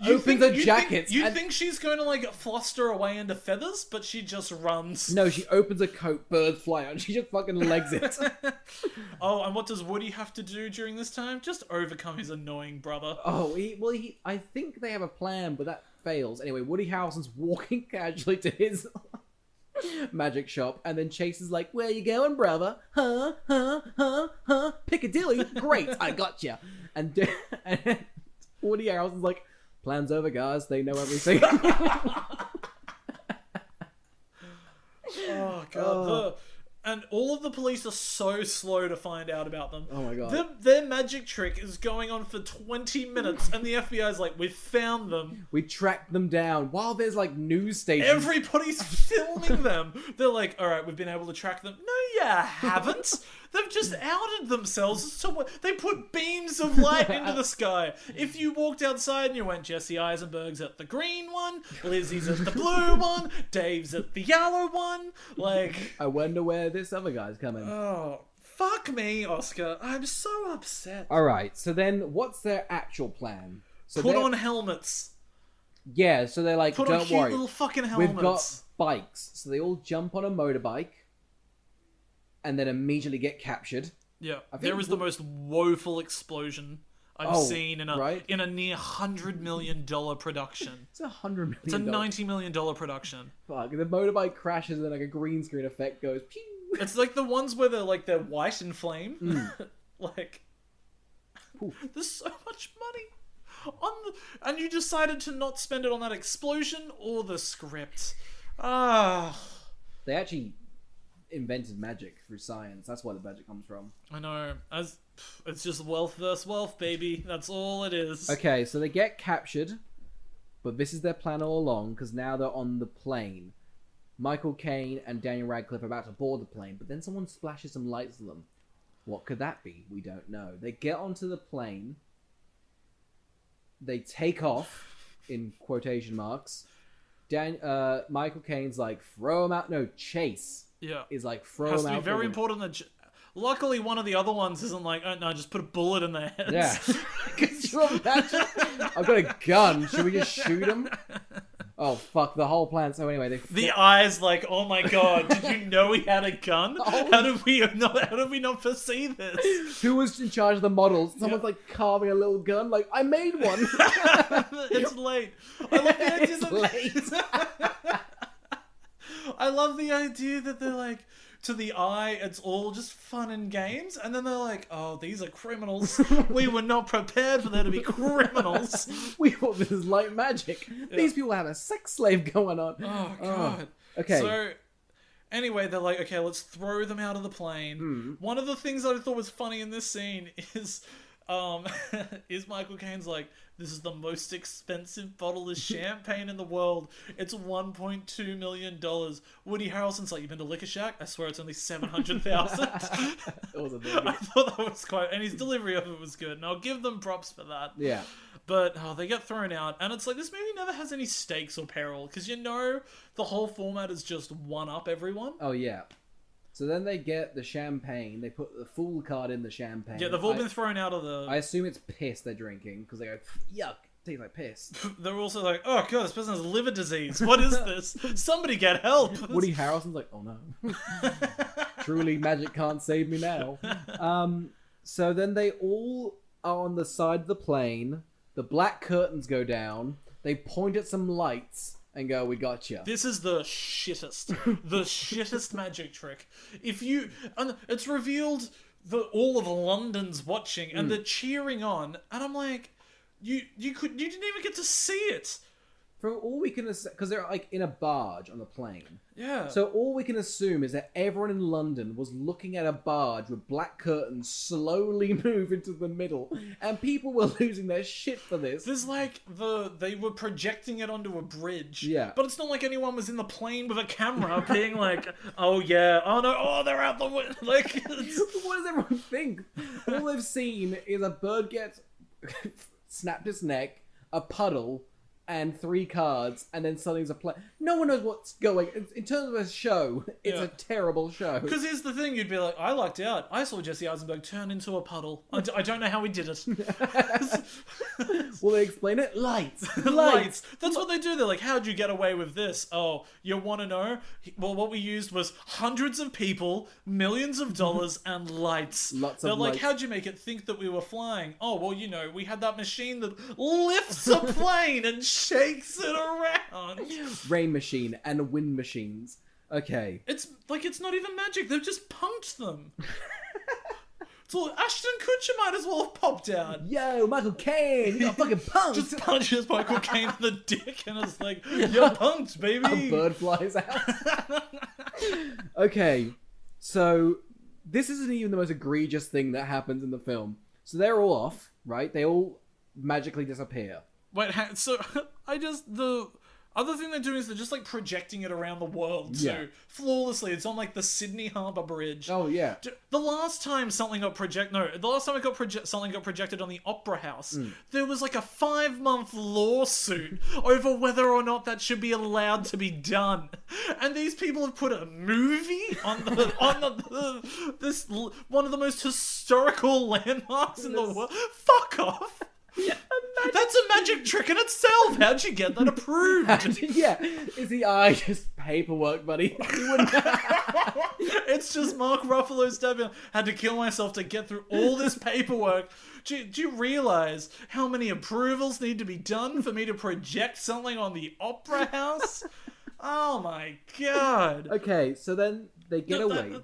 opens her jacket. You think she's going to like fluster away into feathers, but she just runs. No, she opens a coat, birds fly out, and she just fucking legs it. Oh, and what does Woody have to do during this time? Just overcome his annoying brother. Oh, I think they have a plan, but that fails. Anyway, Woody Harrelson's walking casually to his magic shop, and then Chase is like, "Where you going, brother? Huh? Piccadilly? Great, I gotcha." And Woody Harrelson's like, "Plan's over, guys. They know everything." Oh god. And all of the police are so slow to find out about them. Oh my god. Their magic trick is going on for 20 minutes, and the FBI's like, we've found them. We tracked them down while there's like news stations. Everybody's filming them. They're like, alright, we've been able to track them. No, you haven't. They've just outed themselves as to what they put beams of light into the sky. If you walked outside and you went, Jesse Eisenberg's at the green one, Lizzie's at the blue one, Dave's at the yellow one, like... I wonder where this other guy's coming. Oh, fuck me, Oscar. I'm so upset. Alright, so then what's their actual plan? So Put on helmets. Yeah, so they're like, Put don't on cute worry. little fucking helmets. We've got bikes. So they all jump on a motorbike and then immediately get captured. Yeah, think there is the most woeful explosion I've seen in a near $100 million production. It's $100 million. It's a $90 million production. Fuck, the motorbike crashes and then like a green screen effect goes pew. It's like the ones where they're white and flame. Like, Oof. there's so much money and you decided to not spend it on that explosion or the script. They actually invented magic through science. That's where the magic comes from. I know. It's just wealth versus wealth, baby. That's all it is. Okay, so they get captured, but this is their plan all along because now they're on the plane. Michael Caine and Daniel Radcliffe are about to board the plane, but then someone splashes some lights at them. What could that be? We don't know. They get onto the plane. They take off, in quotation marks. Michael Caine's like, throw him out. No, Chase is like, throw Has him to out. be very important that... Luckily, one of the other ones isn't like, oh no, just put a bullet in their heads. Yeah. Could you imagine? I've got a gun. Should we just shoot him? Oh, fuck, the whole plan. So anyway, the eyes like, oh my god, did you know he had a gun? How did we not foresee this? Who was in charge of the models? Someone's like carving a little gun. Like, I made one. It's late. I love the idea I love the idea that they're like, to the eye, it's all just fun and games, and then they're like, oh, these are criminals. We were not prepared for there to be criminals. We thought this was light magic. Yeah. These people have a sex slave going on. Oh, God. Okay. So, anyway, they're like, okay, let's throw them out of the plane. One of the things that I thought was funny in this scene is Michael Caine's like, this is the most expensive bottle of champagne in the world. It's $1.2 million. Woody Harrelson's like, you been to Liquor Shack? I swear it's only $700,000. I thought that was quite... And his delivery of it was good. And I'll give them props for that. Yeah. But they get thrown out. And it's like, this movie never has any stakes or peril. Because the whole format is just one-up everyone. Oh, yeah. So then they get the champagne. They put the fool card in the champagne. Yeah, they've all been thrown out of the... I assume it's piss they're drinking, because they go, yuck, tastes like piss. They're also like, oh god, this person has liver disease. What is this? Somebody get help. Woody Harrelson's like, oh no. Truly, magic can't save me now. So then they all are on the side of the plane. The black curtains go down. They point at some lights and go, we got you. This is the shittest. The shittest magic trick. It's revealed that all of London's watching and they're cheering on, and I'm like, you didn't even get to see it. from all we can, because they're like in a barge on a plane. Yeah. So all we can assume is that everyone in London was looking at a barge with black curtains slowly move into the middle, and people were losing their shit for this. There's like they were projecting it onto a bridge. Yeah. But it's not like anyone was in the plane with a camera being like, oh yeah, oh no, oh they're out the window. Like, what does everyone think? All they've seen is a bird get snapped its neck, a puddle, and 3 cards, and then suddenly there's a play. No one knows what's going. In terms of a show, it's a terrible show. Because here's the thing, you'd be like, I lucked out. I saw Jesse Eisenberg turn into a puddle. I don't know how he did it. Will they explain it? Lights. Lights. That's what they do. They're like, how'd you get away with this? Oh, you want to know? Well, what we used was hundreds of people, millions of dollars, and lights. They're like, lights. how'd you make it think that we were flying? Oh, well, you know, we had that machine that lifts a plane and shakes it around. Rain machine and wind machines. Okay. It's like, it's not even magic. They've just punked them. So Ashton Kutcher might as well have popped out. Yo, Michael Caine, you got fucking punked. Just punches Michael Caine in the dick and it's like, you're punked, baby. A bird flies out. Okay, so this isn't even the most egregious thing that happens in the film. So they're all off, right? They all magically disappear. Wait, so the other thing they're doing is they're just like projecting it around the world too, flawlessly. It's on like the Sydney Harbour Bridge. Oh yeah. The last time something got something got projected on the Opera House, there was like a 5-month lawsuit over whether or not that should be allowed to be done. And these people have put a movie on this one of the most historical landmarks in the world. Fuck off. Yeah, that's a magic trick in itself. How'd you get that approved? Yeah, is the eye just paperwork, buddy? You wouldn't... It's just Mark Ruffalo's stabbing. Had to kill myself to get through all this paperwork. Do you realize how many approvals need to be done for me to project something on the Opera House? Oh my god. Okay, so then they get away.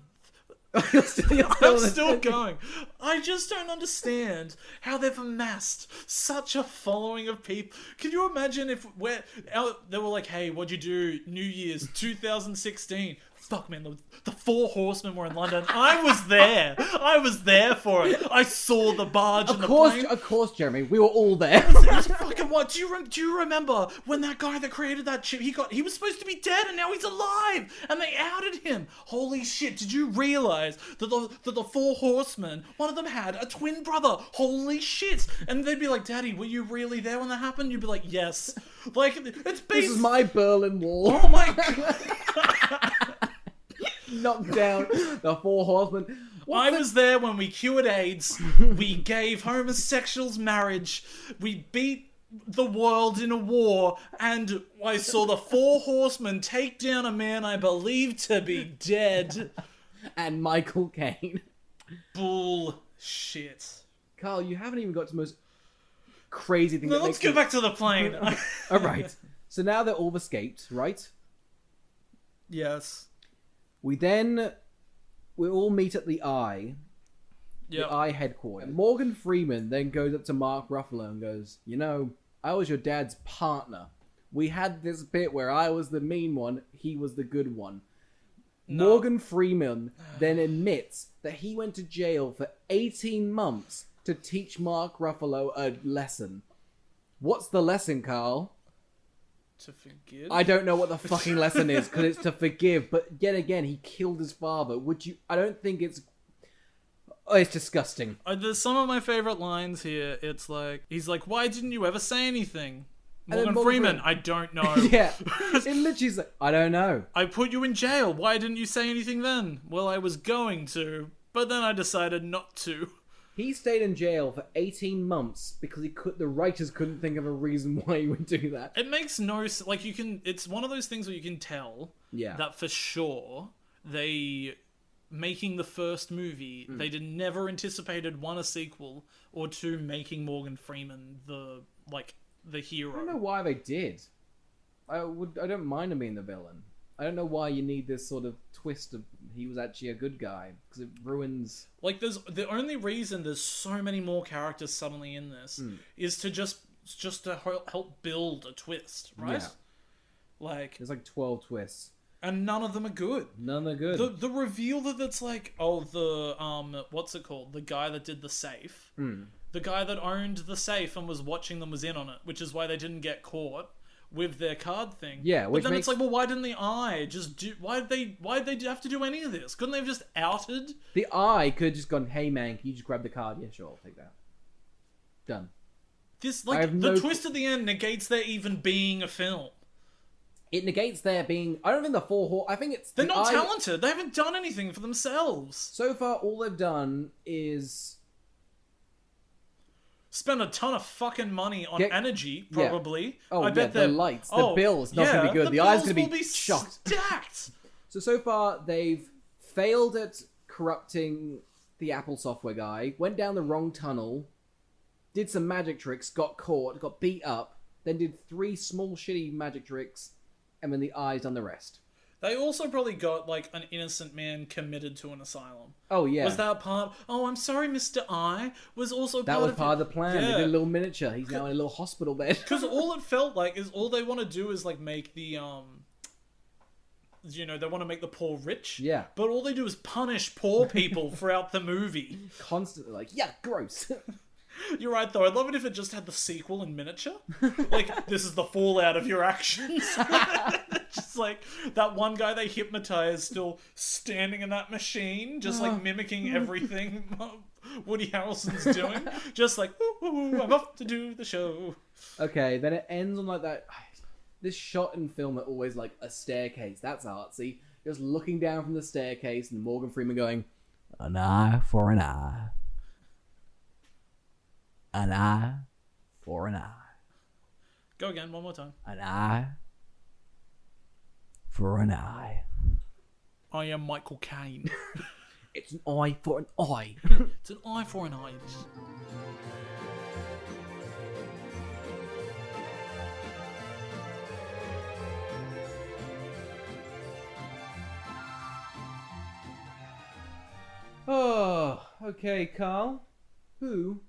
I'm still going. I just don't understand how they've amassed such a following of people. Can you imagine if they were like, hey, what'd you do New Year's 2016? Fuck, man, the 4 horsemen were in London. I was there. I was there for it. I saw the barge and the plane. Of course, Jeremy. We were all there. It was fucking what? Do you remember when that guy that created that chip, he was supposed to be dead and now he's alive and they outed him. Holy shit, did you realize that the 4 horsemen, one of them had a twin brother? Holy shit. And they'd be like, Daddy, were you really there when that happened? You'd be like, yes. Like, it's based... This is my Berlin Wall. Oh my god. Knocked down the 4 horsemen. I was there when we cured AIDS. We gave homosexuals marriage. We beat the world in a war. And I saw the 4 horsemen take down a man I believed to be dead. And Michael Caine. Bullshit. Carl, you haven't even got to the most crazy thing. No, let's go back to the plane. Alright. So now they're all escaped, right? Yes. We all meet at the Eye. Yep. The Eye headquarters. Morgan Freeman then goes up to Mark Ruffalo and goes, you know, I was your dad's partner. We had this bit where I was the mean one, he was the good one. No. Morgan Freeman then admits that he went to jail for 18 months to teach Mark Ruffalo a lesson. What's the lesson, Carl? To forgive? I don't know what the fucking lesson is, because it's to forgive, but yet again, he killed his father. I don't think it's... Oh, it's disgusting. There's some of my favorite lines here. It's like, he's like, why didn't you ever say anything? Morgan Freeman, I don't know. Yeah. It literally's like, I don't know. I put you in jail. Why didn't you say anything then? Well, I was going to, but then I decided not to. He stayed in jail for 18 months because the writers couldn't think of a reason why he would do that. It makes no sense. Like, it's one of those things where you can tell that for sure they, making the first movie, they never anticipated 1, a sequel, or 2, making Morgan Freeman the hero. I don't know why they did. I don't mind him being the villain. I don't know why you need this sort of twist of he was actually a good guy, because it ruins... Like, there's the only reason there's so many more characters suddenly in this is to just just to help build a twist, right? Yeah. Like, There's like 12 twists. and none of them are good. None are good. The reveal that's like, oh, the what's it called? The guy that did the safe. The guy that owned the safe and was watching them was in on it, which is why they didn't get caught with their card thing. Yeah, which but then makes... it's like, well, why didn't the eye just do? Why'd they have to do any of this? Couldn't they have just outed? The eye could have just gone, hey man, can you just grab the card? Yeah, sure, I'll take that. Done. This I have the no- twist at the end negates there even being a film. It negates there being... I don't think the I think it's... They're the not eye... talented. They haven't done anything for themselves. So far, all they've done is... Spend a ton of fucking money on Get- energy, yeah. probably. Oh, I yeah, bet the they're... lights, the bill's not gonna be good. The eye's bills gonna be will shocked. Stacked. So far, they've failed at corrupting the Apple software guy, went down the wrong tunnel, did some magic tricks, got caught, got beat up, then did 3 small shitty magic tricks, and then the eye's done the rest. They also probably got, like, an innocent man committed to an asylum. Oh, yeah. Was that part... Oh, I'm sorry, Mr. I was also That part was of... part of the plan. They Yeah. did a little miniature. He's now in a little hospital bed. Because all it felt like is all they want to do is, like, make the, you know, they want to make the poor rich. Yeah. But all they do is punish poor people throughout the movie. Constantly like, yeah, gross. You're right, though. I'd love it if it just had the sequel in miniature. Like, this is the fallout of your actions. Just like that one guy they hypnotized still standing in that machine, just like mimicking everything Woody Harrelson's doing. Just like, ooh, I'm off to do the show. Okay, then it ends on like that. This shot in film that always like a staircase. That's artsy. Just looking down from the staircase and Morgan Freeman going, an eye for an eye. An eye for an eye. Go again, one more time. An eye for an eye. I am Michael Caine. It's an eye for an eye. It's an eye for an eye. Oh, okay, Carl. Who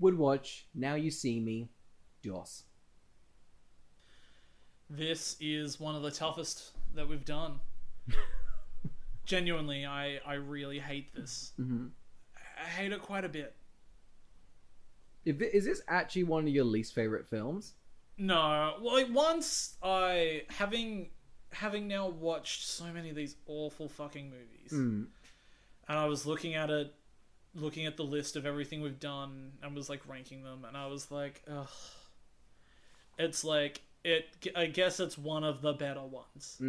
would watch Now You See Me, DOS? This is one of the toughest that we've done. Genuinely, I really hate this. Mm-hmm. I hate it quite a bit. Is this actually one of your least favorite films? No, like once having now watched so many of these awful fucking movies, and I was looking at the list of everything we've done, and was like ranking them, and I was like, ugh. It's like I guess it's one of the better ones.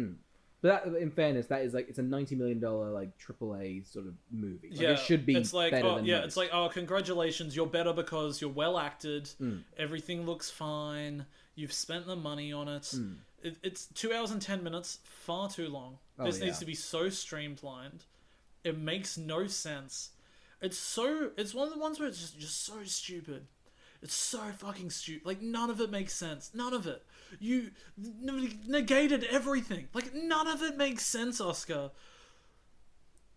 But that, in fairness, that is like it's a $90 million like AAA sort of movie. Like, Yeah, it should be it's like, better oh, than yeah, most. it's like, oh, congratulations, you're better because you're well acted. Everything looks fine. You've spent the money on it. It's 2 hours and 10 minutes, far too long. This needs to be so streamlined. It makes no sense. It's one of the ones where it's just so stupid. It's so fucking stupid. Like, none of it makes sense. None of it. You negated everything. Like, none of it makes sense, Oscar.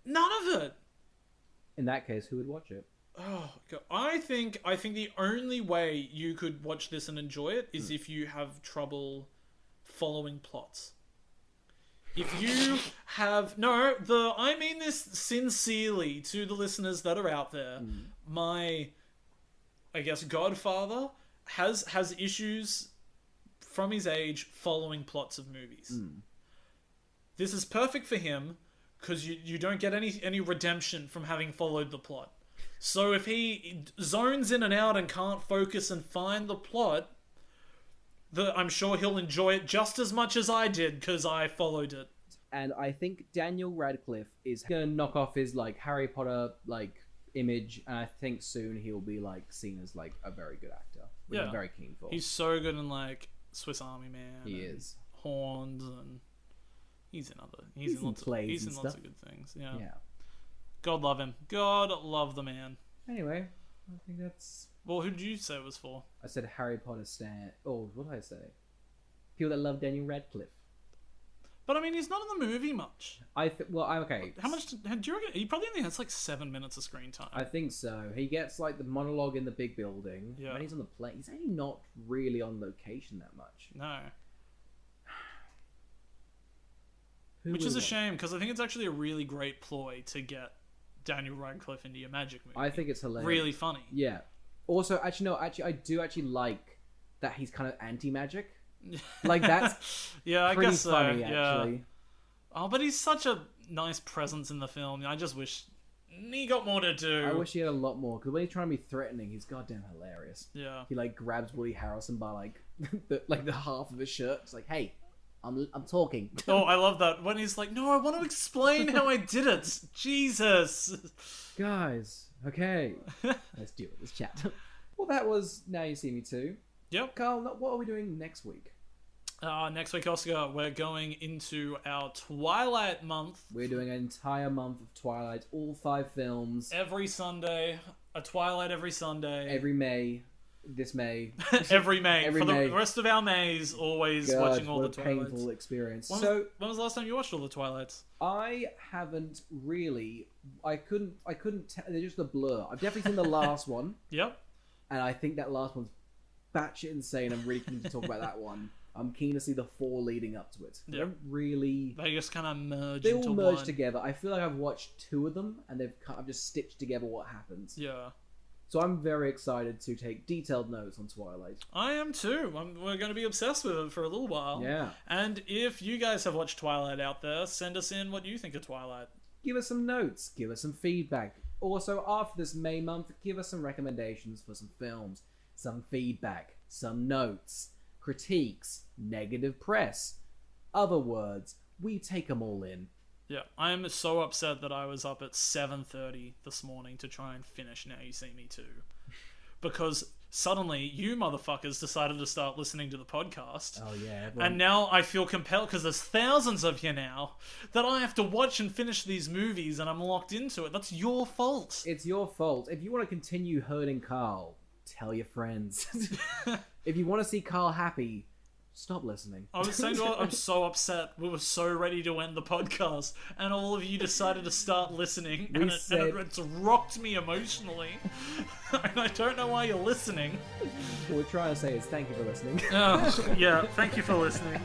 None of it. In that case, who would watch it? Oh God. I think the only way you could watch this and enjoy it is if you have trouble following plots. If you have I mean this sincerely to the listeners that are out there. My, I guess, godfather has issues from his age following plots of movies. This is perfect for him because you don't get any redemption from having followed the plot. So if he zones in and out and can't focus and find the plot, I'm sure he'll enjoy it just as much as I did because I followed it. And I think Daniel Radcliffe is gonna knock off his like Harry Potter like image, and I think soon he'll be like seen as like a very good actor, which I'm very keen for. He's so good in like Swiss Army Man. He is. Horns, and he's in lots of good things. Yeah. God love him. God love the man. Anyway, I think that's. Well, who did you say it was for? I said Harry Potter stan. Oh, what did I say? People that love Daniel Radcliffe. But I mean, he's not in the movie much. Okay. How much? Do you reckon? He probably only has like 7 minutes of screen time. I think so. He gets like the monologue in the big building. Yeah. And he's on the plane. He's actually not really on location that much. No. Who Which would is a want- shame, because I think it's actually a really great ploy to get Daniel Radcliffe into your magic movie. I think it's hilarious. Really funny. Yeah. Also, actually, no. Actually, I do actually like that he's kind of anti-magic. Like that's Yeah, I pretty guess so. funny, Yeah. actually. Oh, but he's such a nice presence in the film. I just wish he got more to do. I wish he had a lot more because when he's trying to be threatening, he's goddamn hilarious. Yeah. He like grabs Woody Harrelson by like the half of his shirt. It's like, hey, I'm talking. Oh, I love that when he's like, "No, I want to explain how I did it." Jesus. Guys, okay, let's do it. Let's chat. Well, that was Now You See Me Too. Yep. Carl, what are we doing next week? Next week, Oscar, we're going into our Twilight month. We're doing an entire month of Twilight, all 5 films. Every Sunday, a Twilight every Sunday. Every May, this May. Every May. Every For May. the rest of our Mays, always God, watching all what the a Twilights. painful experience. When was the last time you watched all the Twilights? I haven't really. I couldn't. They're just a blur. I've definitely seen the last one, Yep. and I think that last one's batshit insane. I'm really keen to talk about that one. I'm keen to see the 4 leading up to it. They Yeah. don't really. They just kind of merge They into all merge one. together. I feel like I've watched 2 of them, and I've just stitched together what happens. Yeah. So I'm very excited to take detailed notes on Twilight. I am too. We're going to be obsessed with it for a little while. Yeah. And if you guys have watched Twilight out there, send us in what you think of Twilight. Give us some notes. Give us some feedback. Also, after this May month, give us some recommendations for some films, some feedback, some notes, critiques, negative press, other words. We take them all in. Yeah, I am so upset that I was up at 7:30 this morning to try and finish Now You See Me Too. Because suddenly you motherfuckers decided to start listening to the podcast. Oh yeah. And now I feel compelled, because there's thousands of you now, that I have to watch and finish these movies and I'm locked into it. That's your fault. It's your fault. If you want to continue hurting Carl, tell your friends. If you want to see Carl happy, stop listening. I was saying to her, I'm so upset. We were so ready to end the podcast, and all of you decided to start listening, and it's rocked me emotionally. And I don't know why you're listening. What we're trying to say is thank you for listening. Oh, yeah, thank you for listening.